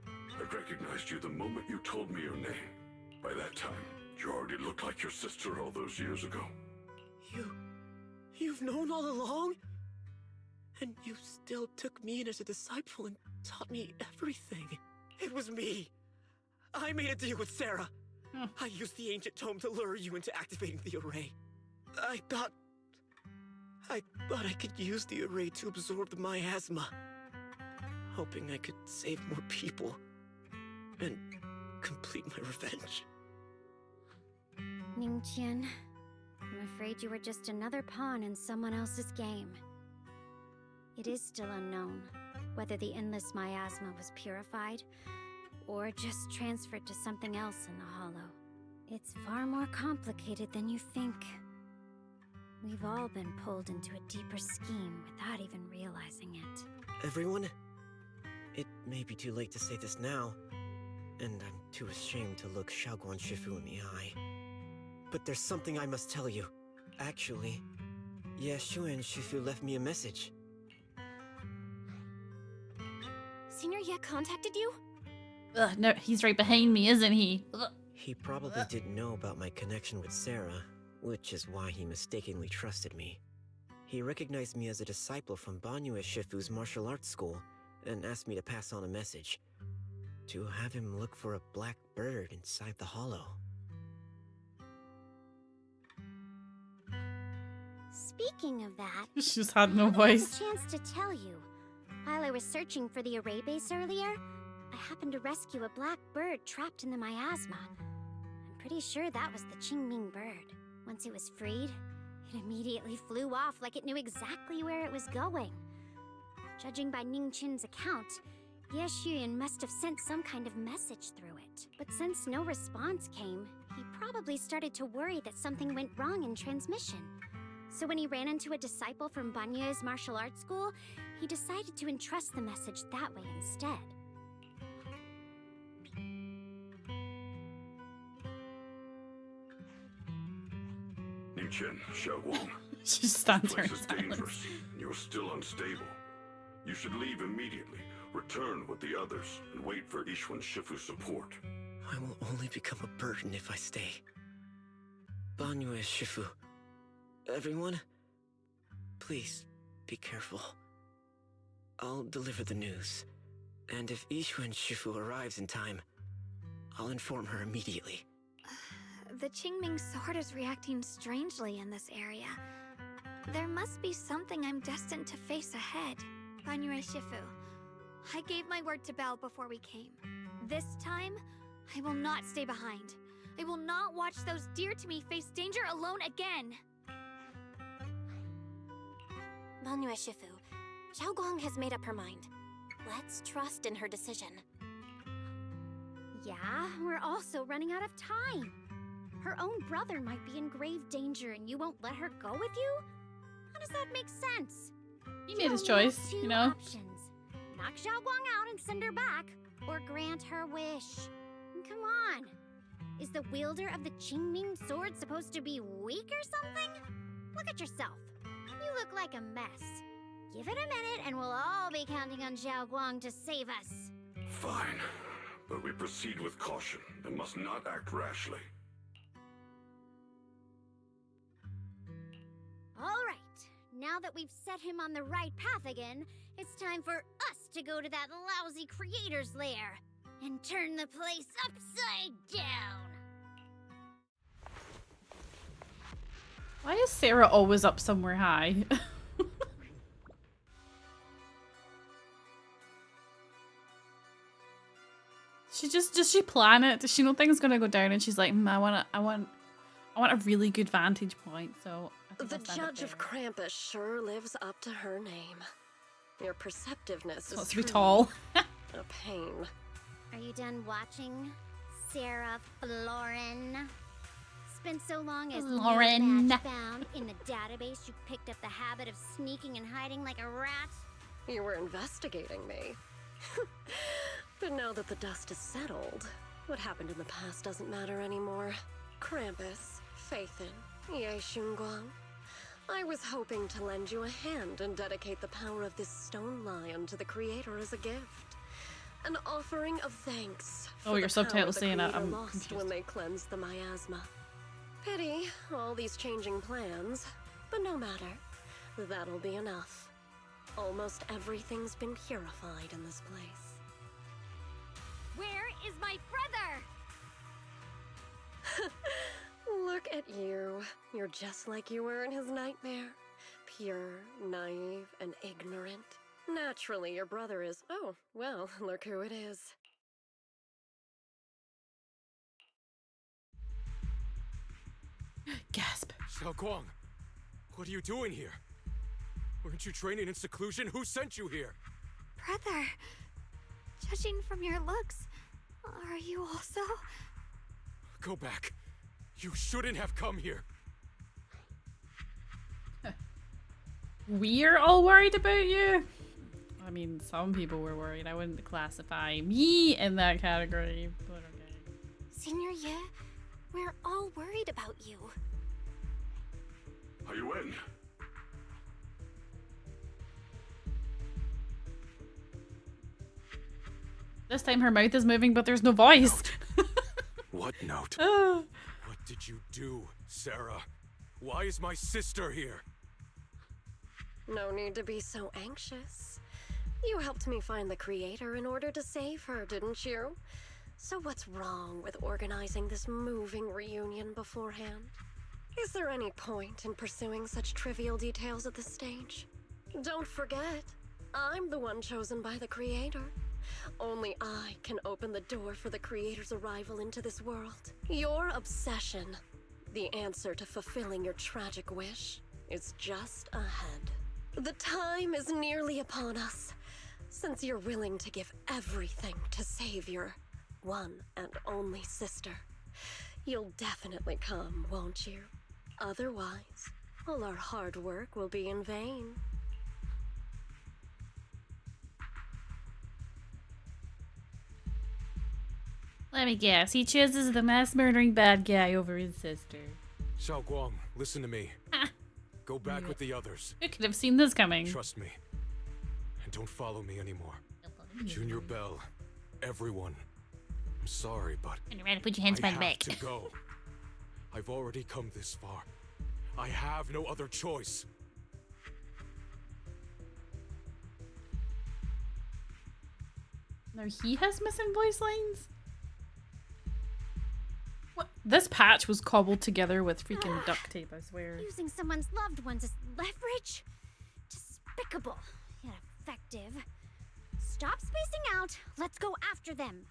I recognized you the moment you told me your name. By that time, you already looked like your sister all those years ago. You've known all along? And you still took me in as a disciple and taught me everything. It was me. I made a deal with Sarah. I used the ancient tome to lure you into activating the array. I thought I could use the array to absorb the miasma, hoping I could save more people and complete complete my revenge. Ningqian, I'm afraid you were just another pawn in someone else's game. It is still unknown whether the endless miasma was purified or just transferred to something else in the Hollow. It's far more complicated than you think. We've all been pulled into a deeper scheme without even realizing it. Everyone, it may be too late to say this now, and I'm too ashamed to look Xiaoguang Shifu in the eye. But there's something I must tell you. Actually, Ye Shiyuan Shifu left me a message. Senior Ye contacted you? Ugh, no, he's right behind me, isn't he? Ugh. He probably didn't know about my connection with Sarah, which is why he mistakenly trusted me. He recognized me as a disciple from Banyue Shifu's martial arts school, and asked me to pass on a message. To have him look for a black bird inside the hollow. Speaking of that, She just had no I voice. had a chance to tell you. While I was searching for the array base earlier, I happened to rescue a black bird trapped in the miasma. I'm pretty sure that was the Qingming bird. Once it was freed, it immediately flew off like it knew exactly where it was going. Judging by Ningqian's account, Ye Shiyuan must have sent some kind of message through it. But since no response came, he probably started to worry that something went wrong in transmission. So when he ran into a disciple from Banyue's martial arts school, he decided to entrust the message that way instead. Ningqian, Xiaoguang. She stands This there place in is silence. dangerous. You're still unstable. You should leave immediately. Return with the others and wait for Ye Shiyuan Shifu's support. I will only become a burden if I stay. Banyue Shifu. Everyone, please be careful. I'll deliver the news. And if Ye Shiyuan Shifu arrives in time, I'll inform her immediately. The Qingming sword is reacting strangely in this area. There must be something I'm destined to face ahead. Banyue Shifu, I gave my word to Belle before we came. This time, I will not stay behind. I will not watch those dear to me face danger alone again. Banyue Shifu, Xiaoguang has made up her mind. Let's trust in her decision. Yeah, we're also running out of time. Her own brother might be in grave danger and you won't let her go with you? How does that make sense? He made his You only choice, have two you know? options. Knock Xiaoguang out and send her back, or grant her wish. Come on. Is the wielder of the Qingming sword supposed to be weak or something? Look at yourself. You look like a mess. Give it a minute and we'll all be counting on Xiaoguang to save us. Fine, but we proceed with caution and must not act rashly. All right. Now that we've set him on the right path again, it's time for us to go to that lousy creator's lair and turn the place upside down. Why is Sarah always up somewhere high? Does she plan it? Does she know things gonna go down and she's like, I want a really good vantage point, so I think The I'll stand up Judge of there." Krampus sure lives up to her name. Your perceptiveness Supposed is to be truly tall. a pain. Are you done watching, Sarah Florin? Spent so long as Lauren. match-bound in the database, you picked up the habit of sneaking and hiding like a rat? You were investigating me. But now that the dust is settled, what happened in the past doesn't matter anymore. Krampus, Faithin, Ye Shiyuan. I was hoping to lend you a hand and dedicate the power of this stone lion to the creator as a gift. An offering of thanks for Oh, your the subtitles power saying the that. creator I'm lost confused. when they cleansed the miasma. Pity, all these changing plans, but no matter. That'll be enough. Almost everything's been purified in this place. Where is my brother? Look at you. You're just like you were in his nightmare. Pure, naive, and ignorant. Naturally, your brother is... Oh, well, look who it is. Xiaoguang, what are you doing here? Weren't you training in seclusion? Who sent you here? Brother, judging from your looks, are you also? Go back. You shouldn't have come here. We're all worried about you. I mean, some people were worried. I wouldn't classify me in that category, but okay. Senior Ye, we're all worried about you. Are you in? This time her mouth is moving, but there's no voice. What note? What did you do, Sarah? Why is my sister here? No need to be so anxious. You helped me find the creator in order to save her, didn't you? So what's wrong with organizing this moving reunion beforehand? Is there any point in pursuing such trivial details at this stage? Don't forget, I'm the one chosen by the creator. Only I can open the door for the creator's arrival into this world. Your obsession, the answer to fulfilling your tragic wish, is just ahead. The time is nearly upon us. Since you're willing to give everything to save your one and only sister, you'll definitely come, won't you? Otherwise, all our hard work will be in vain. Let me guess. He chooses the mass murdering bad guy over his sister. Xiaoguang, listen to me. Go back with the others. Who could have seen this coming? Trust me. And don't follow me anymore. Junior Bell, everyone. I'm sorry, but Put your hands I behind the have back. to go. I've already come this far. I have no other choice. Now he has missing voice lines? What? This patch was cobbled together with freaking duct tape, I swear. Using someone's loved ones as leverage? Despicable, yet effective. Stop spacing out. Let's go after them.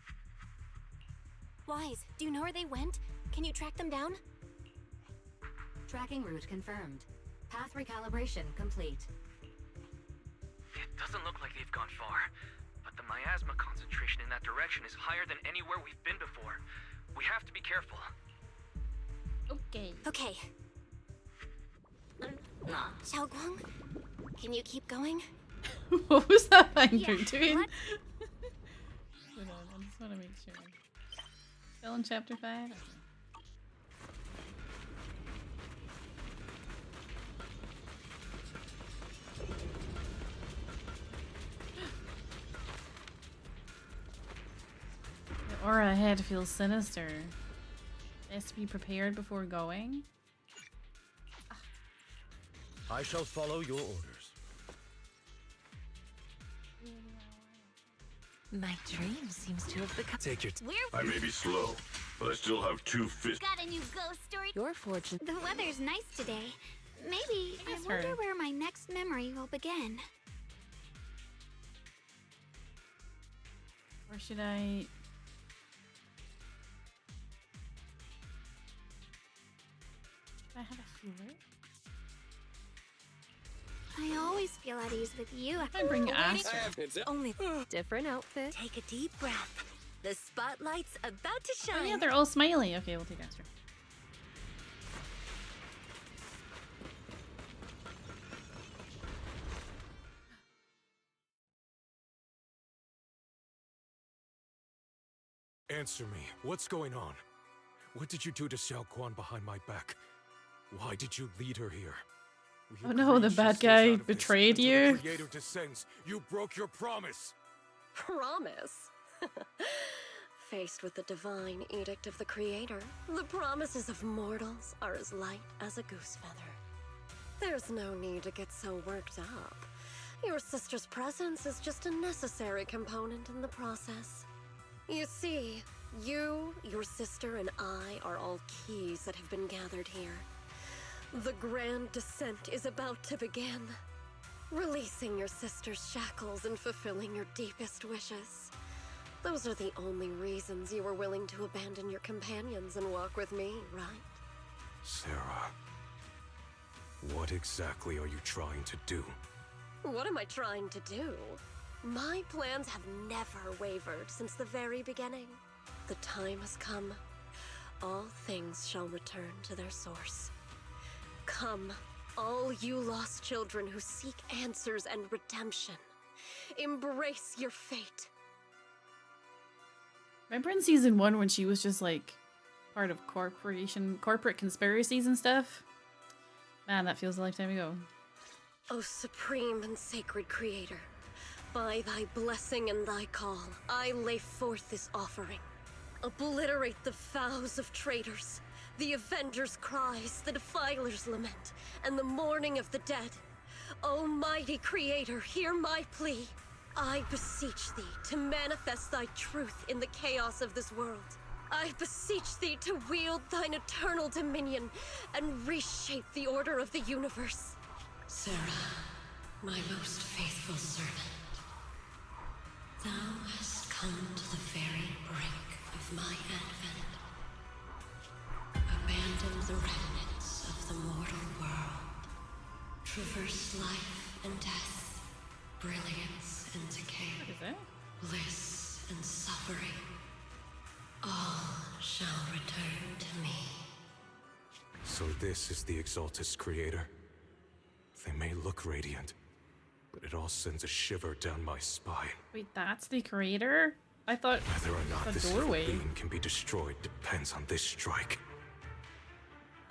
Wise, do you know where they went? Can you track them down? Tracking route confirmed. Path recalibration complete. It doesn't look like they've gone far, but the miasma concentration in that direction is higher than anywhere we've been before. We have to be careful. Okay. Okay. Xiaoguang, can you keep going? What was that binder Yeah, doing? what? Hold on, I just want to make sure. Still in chapter 5? Okay. The aura ahead feels sinister. Best to be prepared before going. I shall follow your orders. My dream seems to have become. Take your I may be slow, but I still have 2 fists. Got a new ghost story? Your fortune. The weather's nice today. Maybe I miss wonder her. where my next memory will begin. Or should I... Should I have a healer? I always feel at ease with you. I bring Aster. Only different outfit. Take a deep breath. The spotlight's about to shine. Oh yeah, they're all smiley. Okay, we'll take Aster. Answer me. What's going on? What did you do to Xiaoguang behind my back? Why did you lead her here? Oh no, the bad guy betrayed you. The creator descends. You broke your promise. Promise? Faced with the divine edict of the creator, the promises of mortals are as light as a goose feather. There's no need to get so worked up. Your sister's presence is just a necessary component in the process. You see, you, your sister, and I are all keys that have been gathered here. The grand descent is about to begin. Releasing your sister's shackles and fulfilling your deepest wishes. Those are the only reasons you were willing to abandon your companions and walk with me, right? Sarah. What exactly are you trying to do? What am I trying to do? My plans have never wavered since the very beginning. The time has come. All things shall return to their source. Come, all you lost children who seek answers and redemption. Embrace your fate. Remember in season 1 when she was just like part of corporate conspiracies and stuff? Man, that feels a lifetime ago. O supreme and sacred creator, by thy blessing and thy call, I lay forth this offering. Obliterate the vows of traitors, the avengers' cries, the defiler's lament, and the mourning of the dead. O mighty creator, hear my plea. I beseech thee to manifest thy truth in the chaos of this world. I beseech thee to wield thine eternal dominion and reshape the order of the universe. Sarah, my most faithful servant, thou hast come to the very brink of my advent. Abandon the remnants of the mortal world. Traverse life and death, brilliance and decay. What is that? Bliss and suffering. All shall return to me. So this is the Exaltus creator. They may look radiant, but it all sends a shiver down my spine. Wait, that's the creator? I thought Whether or not the this evil doorway. being can be destroyed depends on this strike.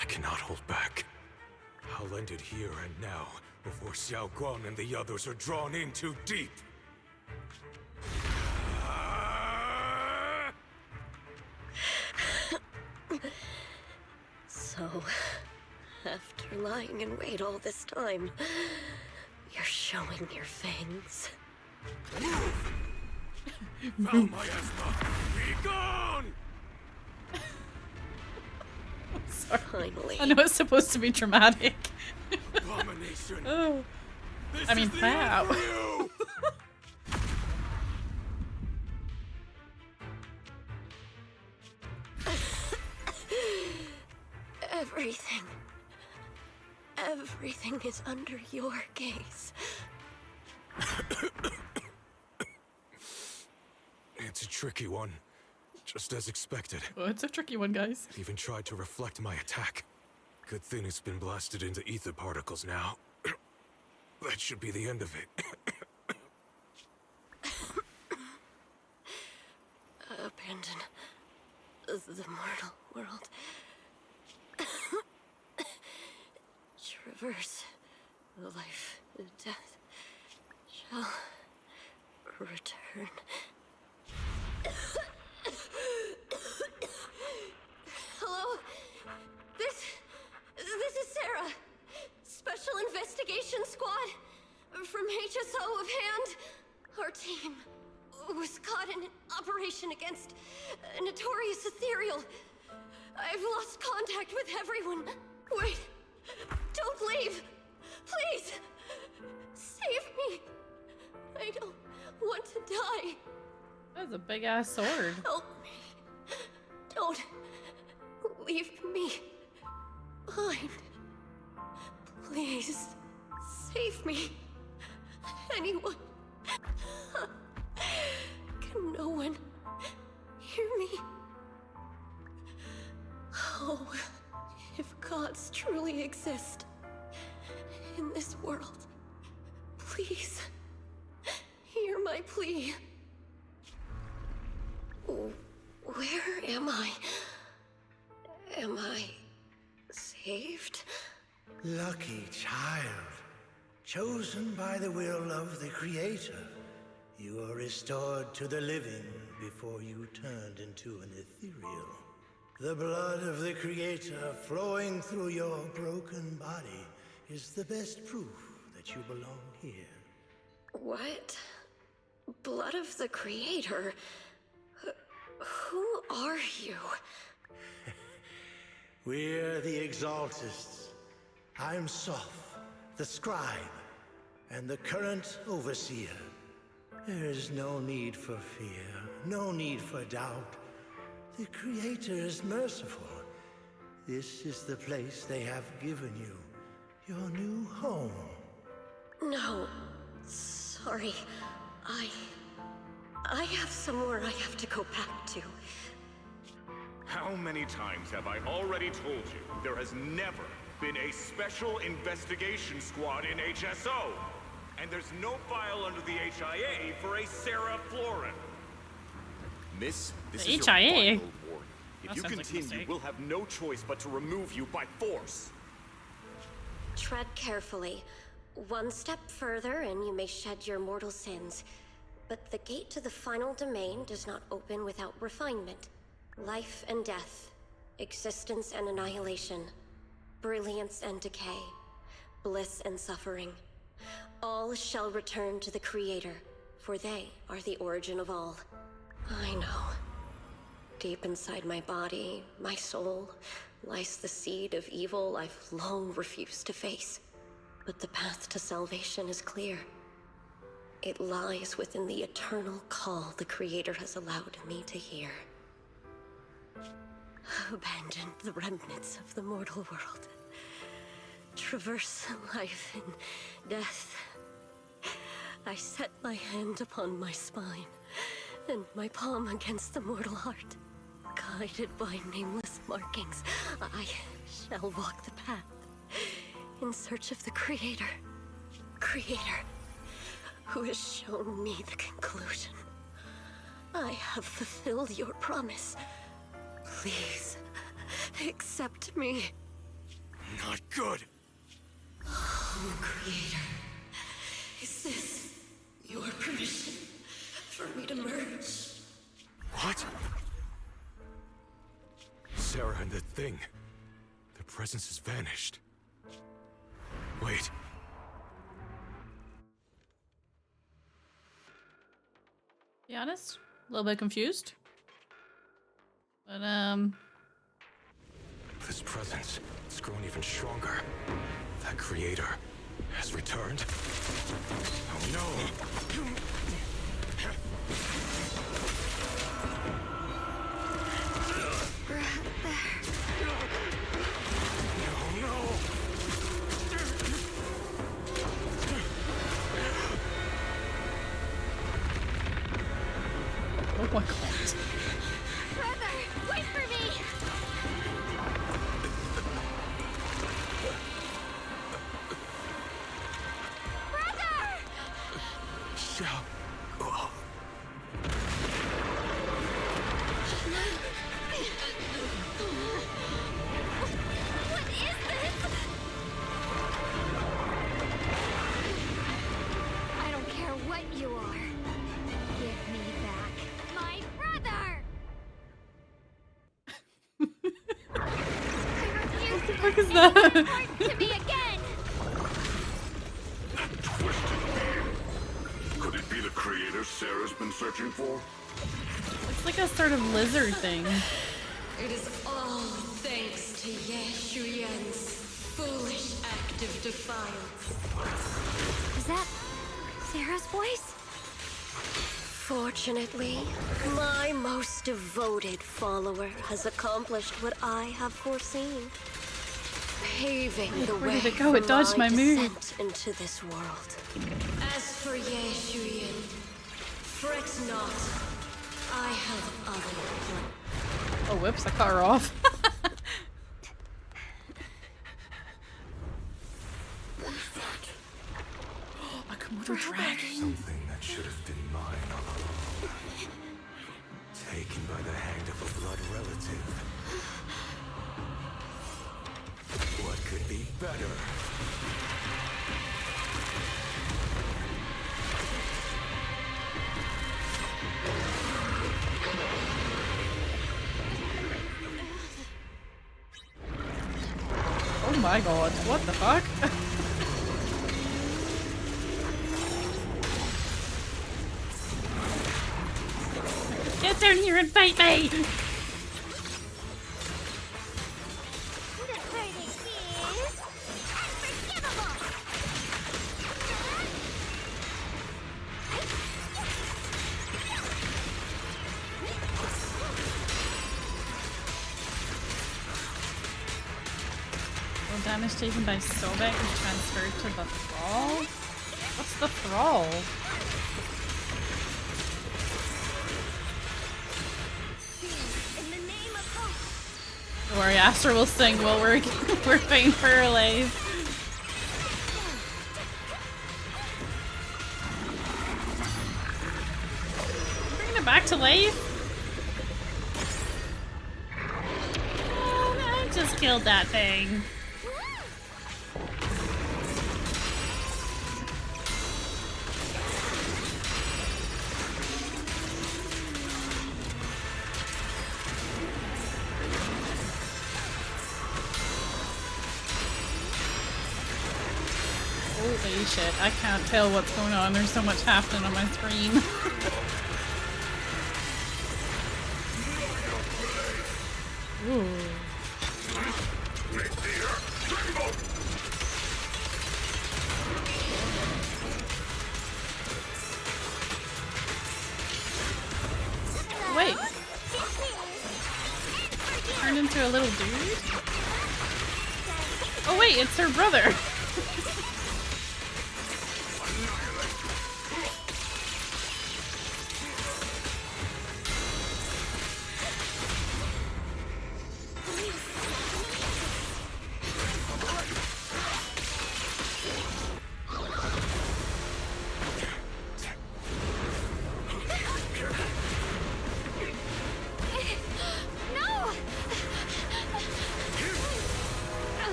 I cannot hold back. I'll end it here and now, before Xiao Guang and the others are drawn in too deep. So, after lying in wait all this time, you're showing your fangs. Val Miasma, be gone! Sorry. Finally. I know it's supposed to be dramatic. Abomination. Oh. This I mean, is the end wow. for you! Everything is under your gaze. It's a tricky one, just as expected. Oh, it's a tricky one, guys. It even tried to reflect my attack. Good thing it's been blasted into ether particles now. That should be the end of it. Abandon the mortal world. Traverse life and death shall return. Hello? This is Sarah. Special Investigation Squad from HSO of Hand. Our team was caught in an operation against a notorious ethereal. I've lost contact with everyone. Wait, don't leave. Please, save me. I don't want to die. That's a big ass sword. Help me. Don't leave me behind. Please, save me. Anyone. Can no one hear me? Oh, if gods truly exist in this world, please hear my plea. Where am I? Am I saved? Lucky child, chosen by the will of the Creator. You are restored to the living before you turned into an ethereal. The blood of the Creator flowing through your broken body is the best proof that you belong here. What? Blood of the Creator? Who are you? We're the Exaltists. I'm Soph, the scribe, and the current overseer. There is no need for fear, no need for doubt. The Creator is merciful. This is the place they have given you, your new home. No, sorry. I have somewhere I have to go back to. How many times have I already told you there has never been a special investigation squad in HSO? And there's no file under the HIA for a Sarah Florin. Miss, this The is HIA? your final warning. If That you sounds like a continue, mistake. we'll have no choice but to remove you by force. Tread carefully. One step further and you may shed your mortal sins. But the gate to the final domain does not open without refinement. Life and death, existence and annihilation, brilliance and decay, bliss and suffering. All shall return to the Creator, for they are the origin of all. I know. Deep inside my body, my soul, lies the seed of evil I've long refused to face. But the path to salvation is clear. It lies within the eternal call the Creator has allowed me to hear. Abandon the remnants of the mortal world. Traverse life and death. I set my hand upon my spine, and my palm against the mortal heart. Guided by nameless markings, I shall walk the path, in search of the Creator. Creator, who has shown me the conclusion. I have fulfilled your promise. Please, accept me. Not good. Oh, Creator, is this your permission for me to merge? What? Sarah and the thing. Their presence has vanished. Wait. Be honest, a little bit confused. But This presence, it's grown even stronger. That Creator has returned. Oh no! No, no! oh my god. Brother, wait for me! Brother! Zhao. Oh. What is this? I don't care what you are. Give me back my brother! What the fuck is that? To me again! That twisted being. Could it be the Creator Sarah's been searching for? It's like a sort of lizard thing. It is all thanks to Ye Shiyuan's foolish act of defiance. Is that Sarah's voice? Fortunately, my most devoted follower has accomplished what I have foreseen. Paving the Where way did it go? It for dodged my move. descent into this world. As for Ye Shiyuan, fret not. I have other plans. Oh, whoops, I cut her off. A Komodo dragon. Something that should have been mine all along. Taken by the hand of a blood relative. What could be better? Oh my god, what the fuck? Get down here and fight me! The damage taken by Sobek is transferred to the Thrall? What's the Thrall? Don't worry, Astra will sing while we're fighting for her life. Bringing it back to life? I just killed that thing. Holy shit, I can't tell what's going on. There's so much happening on my screen. Ooh. Wait. Turned into a little dude? Oh wait, it's her brother.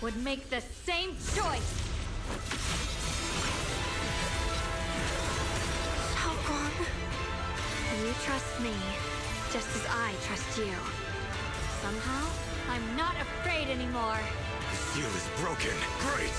Would make the same choice. Zhao, you trust me, just as I trust you. Somehow, I'm not afraid anymore. The seal is broken. Great!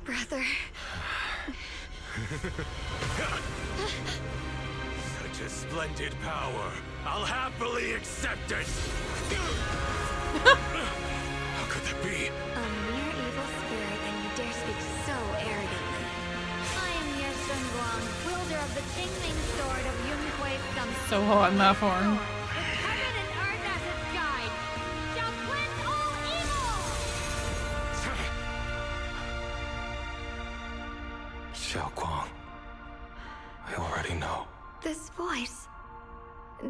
Brother. Such a splendid power. I'll happily accept it. How could that be? A mere evil spirit, and you dare speak so arrogantly. I am Ye Shiyuan, wielder of the Jingming sword of Yunhui Sum. So hot in that form. With heaven and earth as its guide, shall cleanse all evil! Xiao Guang, I already know. This voice.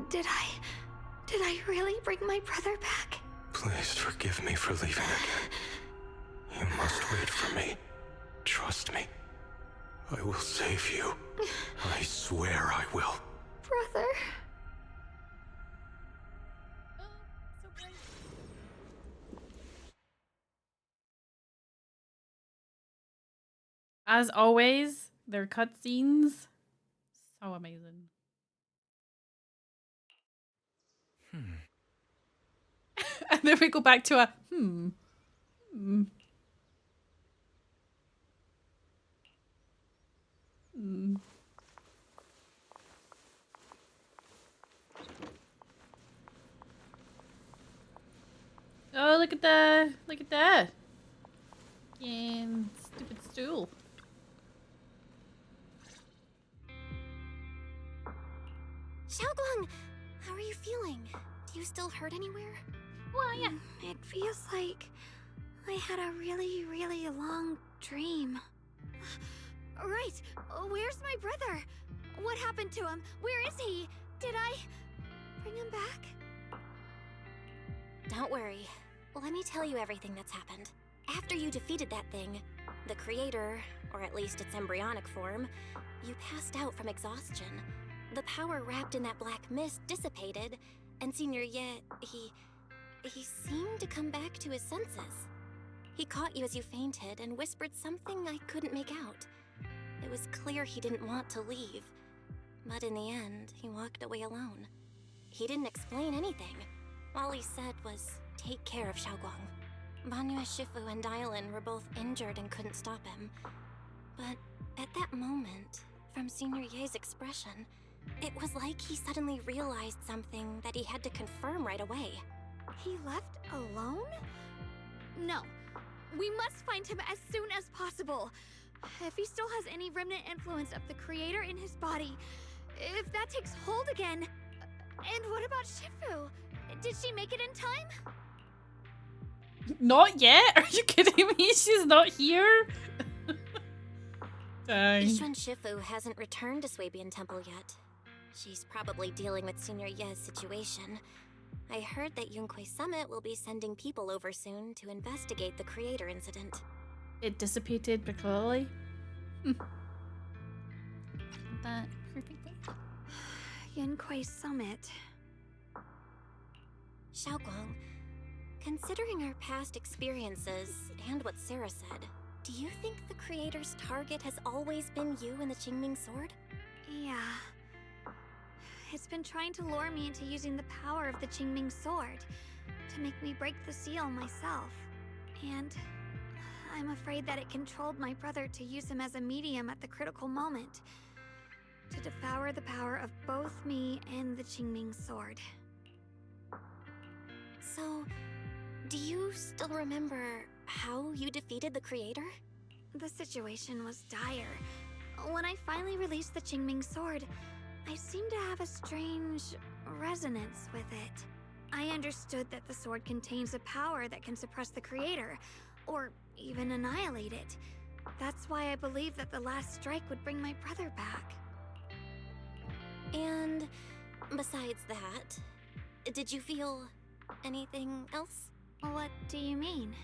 Did I really bring my brother back? Please forgive me for leaving again. You must wait for me. Trust me. I will save you. I swear I will. Brother. As always, their cutscenes, so amazing. And then we go back to a Oh, look at that. Look at that. Fucking stupid stool. Xiaoguang, how are you feeling? Do you still hurt anywhere? Well, yeah. It feels like I had a really, really long dream. Right. Where's my brother? What happened to him? Where is he? Did I bring him back? Don't worry. Let me tell you everything that's happened. After you defeated that thing, the creator, or at least its embryonic form, you passed out from exhaustion. The power wrapped in that black mist dissipated, and Senior Ye, he seemed to come back to his senses. He caught you as you fainted and whispered something I couldn't make out. It was clear he didn't want to leave, but in the end, he walked away alone. He didn't explain anything. All he said was, take care of Xiaoguang. Banyue Shifu and Dylan were both injured and couldn't stop him. But at that moment, from Senior Ye's expression, it was like he suddenly realized something that he had to confirm right away. He left alone? No. We must find him as soon as possible. If he still has any remnant influence of the creator in his body, if that takes hold again. And what about Shifu? Did she make it in time? Not yet? Are you kidding me? She's not here? Dang. Ye Shifu hasn't returned to Swabian Temple yet. She's probably dealing with Senior Ye's situation. I heard that Yunquei Summit will be sending people over soon to investigate the creator incident. It dissipated because that perfectly. Yunquei Summit. Xiaoguang, considering our past experiences and what Sarah said, do you think the creator's target has always been you and the Qingming sword? Yeah. It's been trying to lure me into using the power of the Qingming sword to make me break the seal myself. And I'm afraid that it controlled my brother to use him as a medium at the critical moment, to devour the power of both me and the Qingming sword. So, do you still remember how you defeated the creator? The situation was dire. When I finally released the Qingming sword, I seemed to have a strange resonance with it. I understood that the sword contains a power that can suppress the creator, or even annihilate it. That's why I believed that the last strike would bring my brother back. And besides that, did you feel anything else? What do you mean?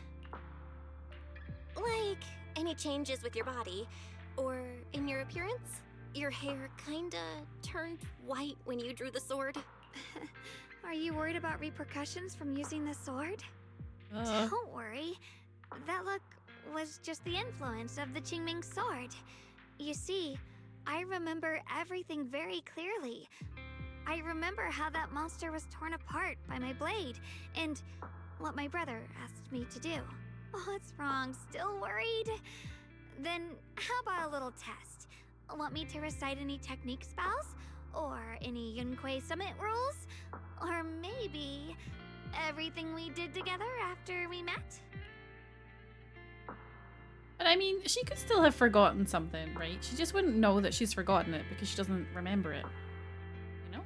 Like, any changes with your body, or in your appearance? Your hair kinda turned white when you drew the sword. Are you worried about repercussions from using the sword? Don't worry. That look was just the influence of the Qingming sword. You see, I remember everything very clearly. I remember how that monster was torn apart by my blade, and what my brother asked me to do. What's wrong? Still worried? Then how about a little test? Want me to recite any technique spells? Or any Yunquei Summit rules? Or maybe everything we did together after we met? But I mean, she could still have forgotten something, right? She just wouldn't know that she's forgotten it because she doesn't remember it. You know?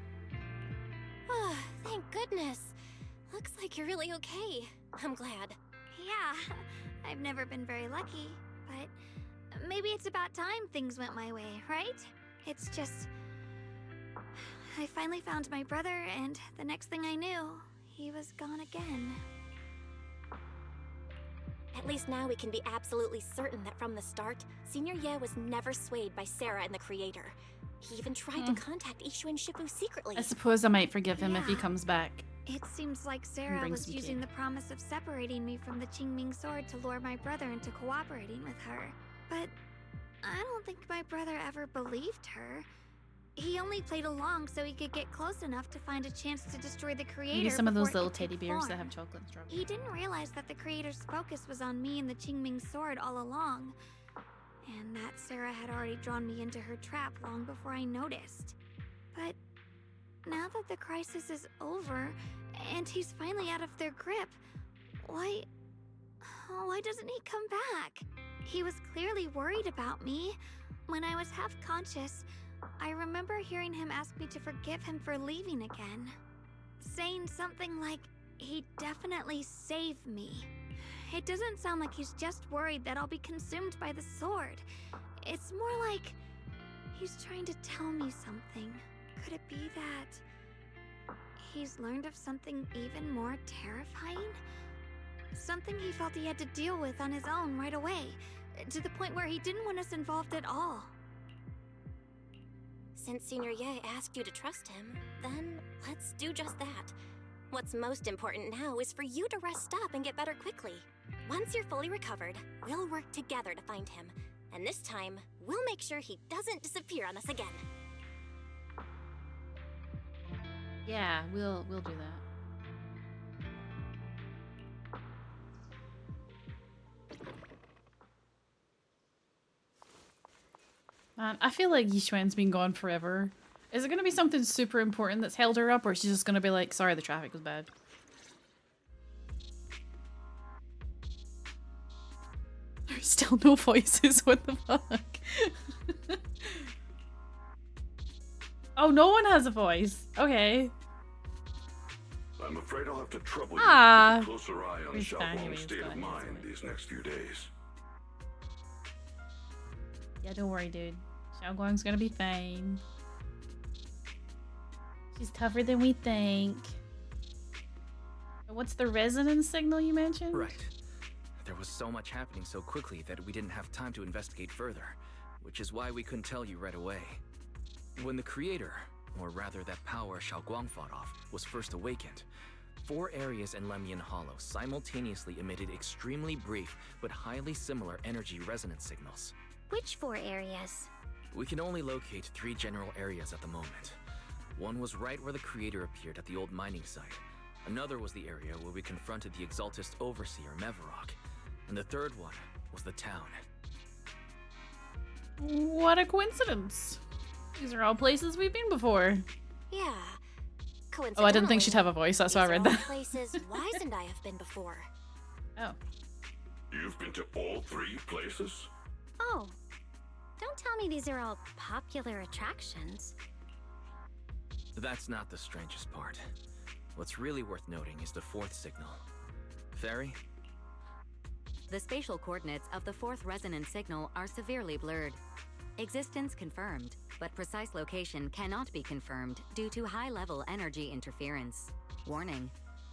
Oh, thank goodness. Looks like you're really okay. I'm glad. Yeah, I've never been very lucky, but maybe it's about time things went my way, right? It's just... I finally found my brother, and the next thing I knew, he was gone again. At least now we can be absolutely certain that from the start, Senior Ye was never swayed by Sarah and the Creator. He even tried to contact Ye Shiyuan Shifu secretly. I suppose I might forgive him if he comes back. It seems like Sarah was using the promise of separating me from the Qingming sword to lure my brother into cooperating with her. But I don't think my brother ever believed her. He only played along so he could get close enough to find a chance to destroy the creator. Maybe some of those before little it could teddy bears that form. have chocolate and strawberries. He didn't realize that the creator's focus was on me and the Qingming sword all along, and that Sarah had already drawn me into her trap long before I noticed. But now that the crisis is over, and he's finally out of their grip, why doesn't he come back? He was clearly worried about me. When I was half conscious, I remember hearing him ask me to forgive him for leaving again, saying something like, he'd definitely save me. It doesn't sound like he's just worried that I'll be consumed by the sword. It's more like he's trying to tell me something. Could it be that he's learned of something even more terrifying? Something he felt he had to deal with on his own right away. to the point where he didn't want us involved at all. Since Senior Ye asked you to trust him, then let's do just that. What's most important now is for you to rest up and get better quickly. Once you're fully recovered, we'll work together to find him. And this time, we'll make sure he doesn't disappear on us again. Yeah, we'll do that. Man, I feel like Ye Shiyuan's been gone forever. Is it going to be something super important that's held her up, or is she just going to be like, sorry, the traffic was bad? There's still no voices, what the fuck? Oh, no one has a voice. Okay. I'm afraid I'll have to trouble Ah. you to keep a closer eye on Where's Banyue? Xiaoguang's state of mind these next few days. Yeah, don't worry, dude. Xiaoguang's gonna be fine. She's tougher than we think. What's the resonance signal you mentioned? Right. There was so much happening so quickly that we didn't have time to investigate further, which is why we couldn't tell you right away. When the creator, or rather that power Xiaoguang fought off, was first awakened, 4 areas in Lemnian Hollow simultaneously emitted extremely brief but highly similar energy resonance signals. Which 4 areas? We can only locate 3 general areas at the moment. One was right where the creator appeared at the old mining site. Another was the area where we confronted the Exaltist Overseer, Mevarok. And the third one was the town. What a coincidence. These are all places we've been before. Yeah. Oh, I didn't think she'd have a voice, that's why I read that. Places Wise and I have been before. Oh. You've been to all 3 places? Oh. Don't tell me these are all popular attractions. That's not the strangest part. What's really worth noting is the 4th signal. Fairy? The spatial coordinates of the 4th resonance signal are severely blurred. Existence confirmed, but precise location cannot be confirmed due to high-level energy interference. Warning: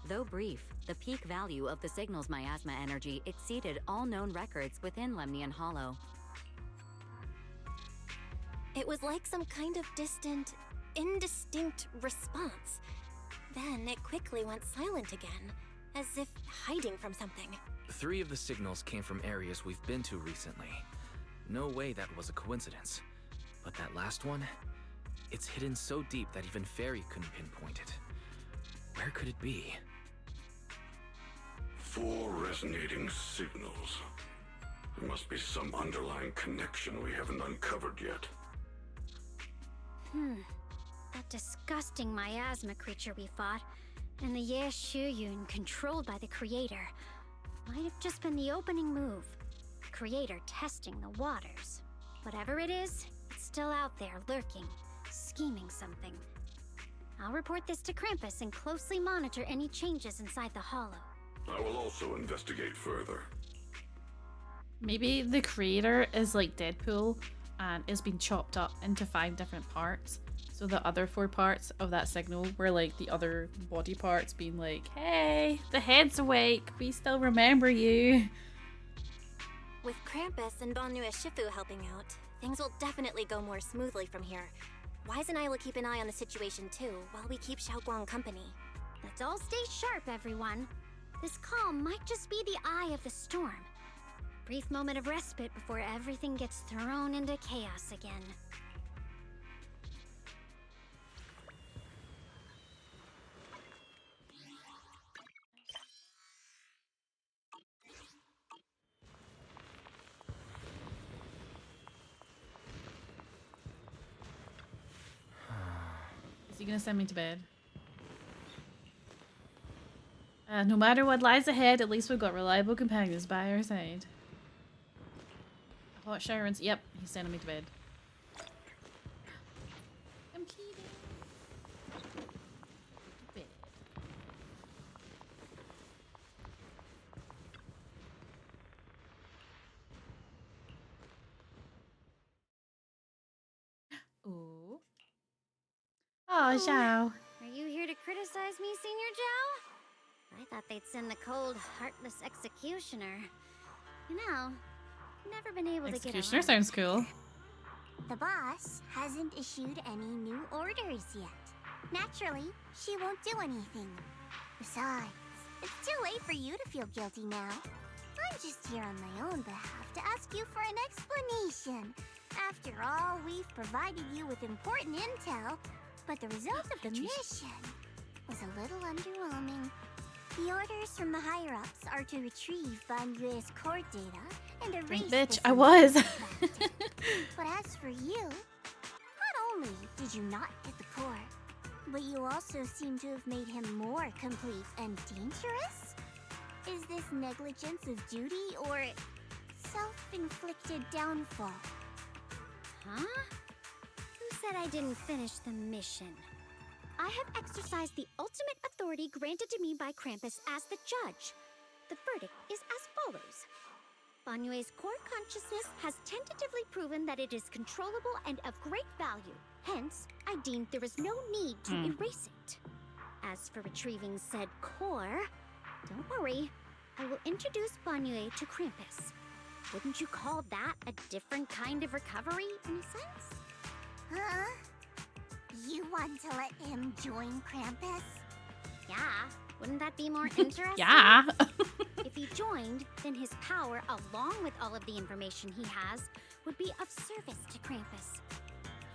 though brief, the peak value of the signal's miasma energy exceeded all known records within Lemnian Hollow. It was like some kind of distant, indistinct response. Then it quickly went silent again, as if hiding from something. 3 of the signals came from areas we've been to recently. No way that was a coincidence. But that last one? It's hidden so deep that even Fairy couldn't pinpoint it. Where could it be? 4 resonating signals. There must be some underlying connection we haven't uncovered yet. That disgusting miasma creature we fought, and the Ye Shiyuan controlled by the creator, might have just been the opening move. Creator testing the waters. Whatever it is, it's still out there lurking, scheming something. I'll report this to Krampus and closely monitor any changes inside the hollow. I will also investigate further. Maybe the creator is like Deadpool and is being chopped up into 5 different parts. So the other 4 parts of that signal were like the other body parts being like, hey, the head's awake, we still remember you. With Krampus and Banyue Shifu helping out, things will definitely go more smoothly from here. Wise and I will keep an eye on the situation too, while we keep Xiaoguang company. Let's all stay sharp, everyone. This calm might just be the eye of the storm. Brief moment of respite before everything gets thrown into chaos again. Is he gonna send me to bed? No matter what lies ahead, at least we've got reliable companions by our side. Hot shower. Yep, he's sending me to bed. I'm kidding. Bed. Ooh. Oh, Zhao. Are you here to criticize me, Senior Zhao? I thought they'd send the cold, heartless executioner. You know, never been able to get Executioner along. sounds cool. The boss hasn't issued any new orders yet. Naturally, she won't do anything. Besides, it's too late for you to feel guilty now. I'm just here on my own behalf to ask you for an explanation. After all, we've provided you with important intel, but the result of the mission was a little underwhelming. The orders from the higher-ups are to retrieve Banyue's core data and erase Bitch, this I was. But as for you, not only did you not get the core, but you also seem to have made him more complete and dangerous? Is this negligence of duty or self-inflicted downfall? Huh? Who said I didn't finish the mission? I have exercised the ultimate authority granted to me by Krampus as the judge. The verdict is as follows. Banyue's core consciousness has tentatively proven that it is controllable and of great value. Hence, I deemed there is no need to erase it. As for retrieving said core, don't worry. I will introduce Banyue to Krampus. Wouldn't you call that a different kind of recovery, in a sense? Huh? You want to let him join Krampus? Yeah. Wouldn't that be more interesting? Yeah. If he joined, then his power, along with all of the information he has, would be of service to Krampus.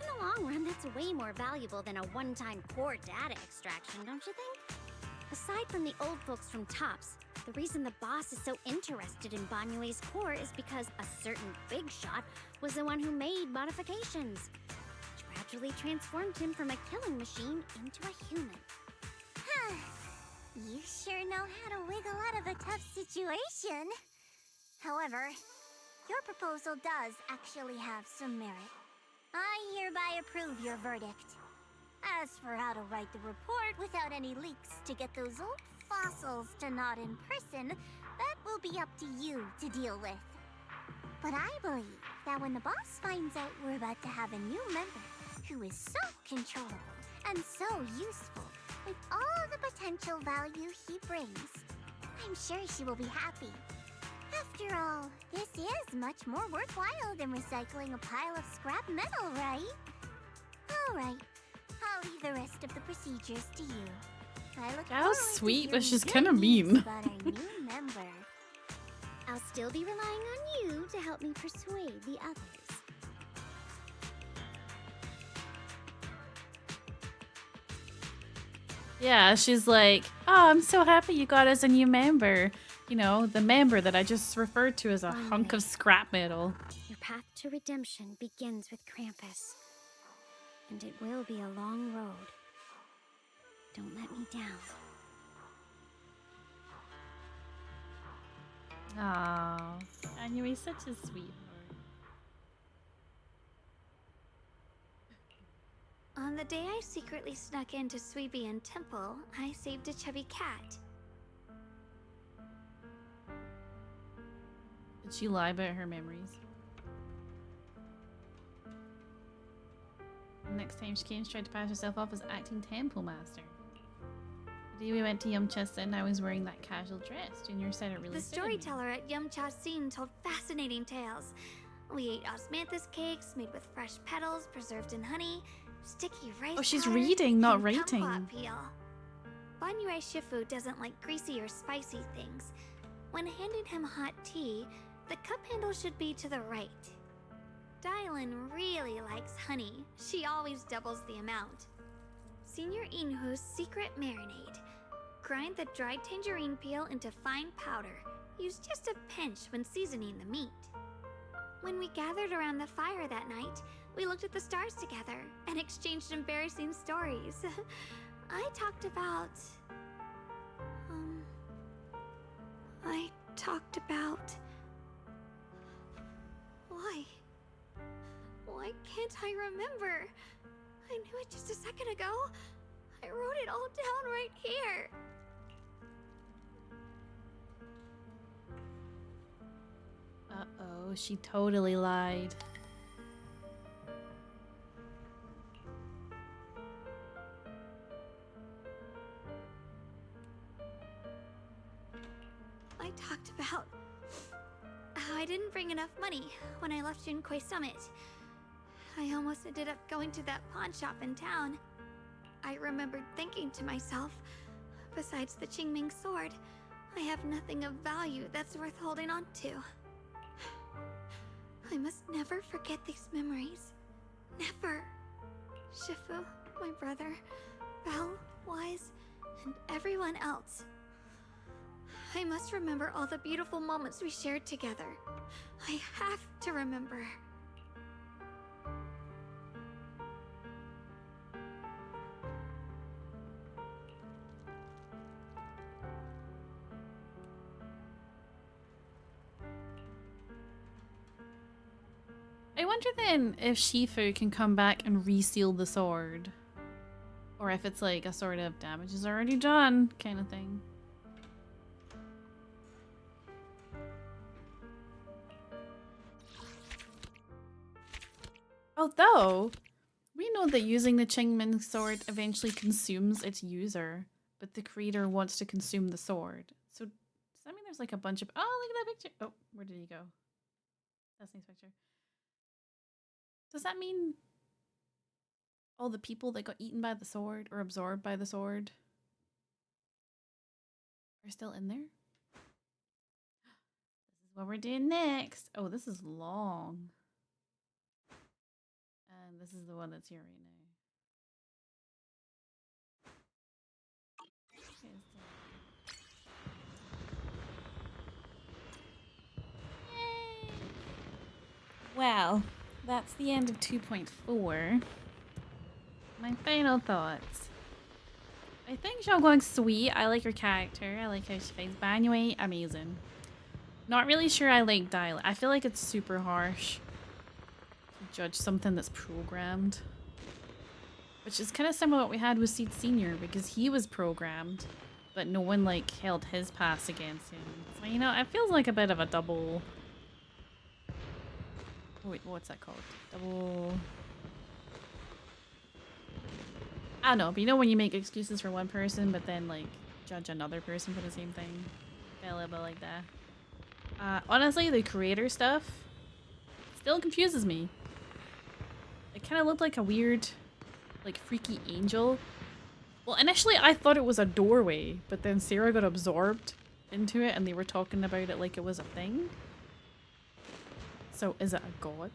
In the long run, that's way more valuable than a one-time core data extraction, don't you think? Aside from the old folks from TOPS, the reason the boss is so interested in Banyue's core is because a certain big shot was the one who made modifications, which gradually transformed him from a killing machine into a human. You sure know how to wiggle out of a tough situation. However, your proposal does actually have some merit. I hereby approve your verdict. As for how to write the report without any leaks to get those old fossils to nod in person, that will be up to you to deal with. But I believe that when the boss finds out we're about to have a new member who is so controllable and so useful, with all the potential value he brings, I'm sure she will be happy. After all, this is much more worthwhile than recycling a pile of scrap metal, right? Alright, I'll leave the rest of the procedures to you. I look That forward was to sweet, but hearing she's your kind of news mean. about our new member. I'll still be relying on you to help me persuade the others. Yeah, she's like, oh, I'm so happy you got us a new member. You know, the member that I just referred to as a hunk of scrap metal. Your path to redemption begins with Krampus. And it will be a long road. Don't let me down. Oh, Banyue's such a sweetheart. On the day I secretly snuck into Suibian Temple, I saved a chubby cat. Did she lie about her memories? The next time she came, she tried to pass herself off as acting temple master. The day we went to Yumcha Sin, I was wearing that casual dress. Junior said it really The fitted me. storyteller at Yumcha Sin told fascinating tales. We ate osmanthus cakes made with fresh petals preserved in honey, sticky rice Oh, she's powder, reading, not and writing. kumquat peel. Banyue Shifu doesn't like greasy or spicy things. When handing him hot tea, the cup handle should be to the right. Dylan really likes honey. She always doubles the amount. Senior Inhu's secret marinade. Grind the dried tangerine peel into fine powder. Use just a pinch when seasoning the meat. When we gathered around the fire that night, we looked at the stars together and exchanged embarrassing stories. I talked about... Why can't I remember? I knew it just a second ago. I wrote it all down right here. Uh-oh, she totally lied. I talked about how I'd didn't bring enough money when I left Junkoi Summit. I almost ended up going to that pawn shop in town. I remembered thinking to myself, besides the Qingming sword, I have nothing of value that's worth holding on to. I must never forget these memories. Never. Shifu, my brother, Belle, Wise, and everyone else. I must remember all the beautiful moments we shared together. I have to remember. I wonder then if Shifu can come back and reseal the sword. Or if it's like a sort of damage is already done kind of thing. Although, we know that using the Qingming sword eventually consumes its user, but the creator wants to consume the sword. So, does that mean there's like a bunch of- oh, look at that picture! Oh, where did he go? That's a nice picture. Does that mean all the people that got eaten by the sword or absorbed by the sword are still in there? This is what we're doing next. Oh, this is long. And this is the one that's here right now. Yay! Well, that's the end of 2.4. My final thoughts. I think Zhao Guang's sweet. I like her character. I like how she fights Banyue. Amazing. Not really sure I like dialect. I feel like it's super harsh to judge something that's programmed. Which is kind of similar to what we had with Seed Senior, because he was programmed, but no one like held his pass against him. So, you know, it feels like a bit of a double... Wait, what's that called? Double... I don't know, but you know when you make excuses for one person, but then like judge another person for the same thing? A little bit like that. Honestly, the creator stuff still confuses me. It kind of looked like a weird, like freaky angel. Well, initially I thought it was a doorway, but then Sarah got absorbed into it and they were talking about it like it was a thing. So is it a god?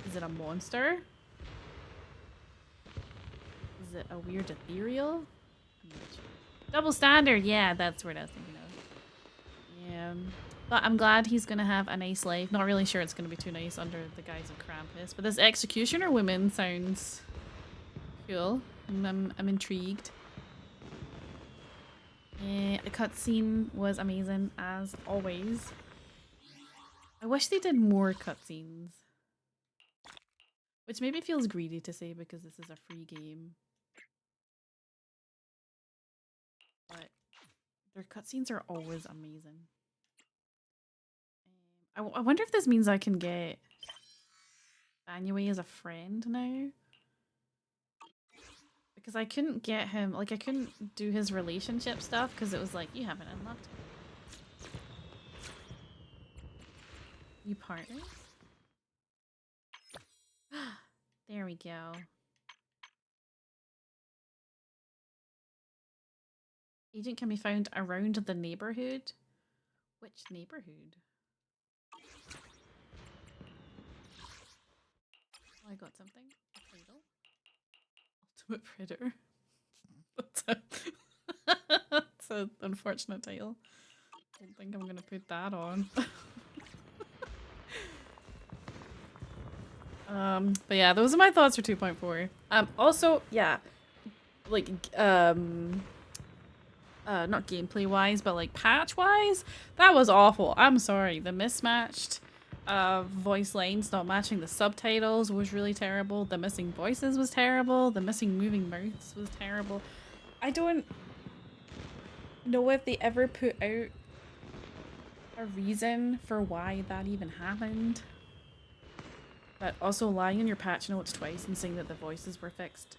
Is it a monster? Is it a weird ethereal? I'm not sure. Double standard, yeah, that's what I was thinking of. Yeah. But I'm glad he's gonna have a nice life. Not really sure it's gonna be too nice under the guise of Krampus. But this executioner woman sounds cool. I'm intrigued. Yeah, the cutscene was amazing as always. I wish they did more cutscenes. Which maybe feels greedy to say because this is a free game. But their cutscenes are always amazing. I wonder if this means I can get Banyue as a friend now. Because I couldn't get him, like I couldn't do his relationship stuff because it was like, you haven't unlocked him. You partners? There we go. Agent can be found around the neighborhood. Which neighborhood? Oh, I got something. A title. Ultimate Predator. That's an unfortunate title. I don't think I'm gonna put that on. But yeah, those are my thoughts for 2.4. Also, yeah, like, not gameplay wise, but like patch wise, that was awful. I'm sorry. The mismatched voice lines not matching the subtitles was really terrible. The missing voices was terrible. The missing moving mouths was terrible. I don't know if they ever put out a reason for why that even happened. But also lying in your patch notes twice and saying that the voices were fixed.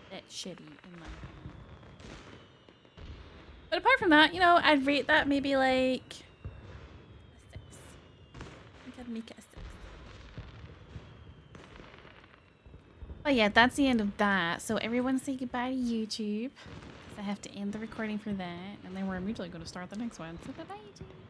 That's shitty in my opinion. But apart from that, you know, I'd rate that maybe like a 6. Mika 6. But yeah, that's the end of that. So everyone say goodbye to YouTube. I have to end the recording for that. And then we're immediately going to start the next one. So bye-bye, YouTube.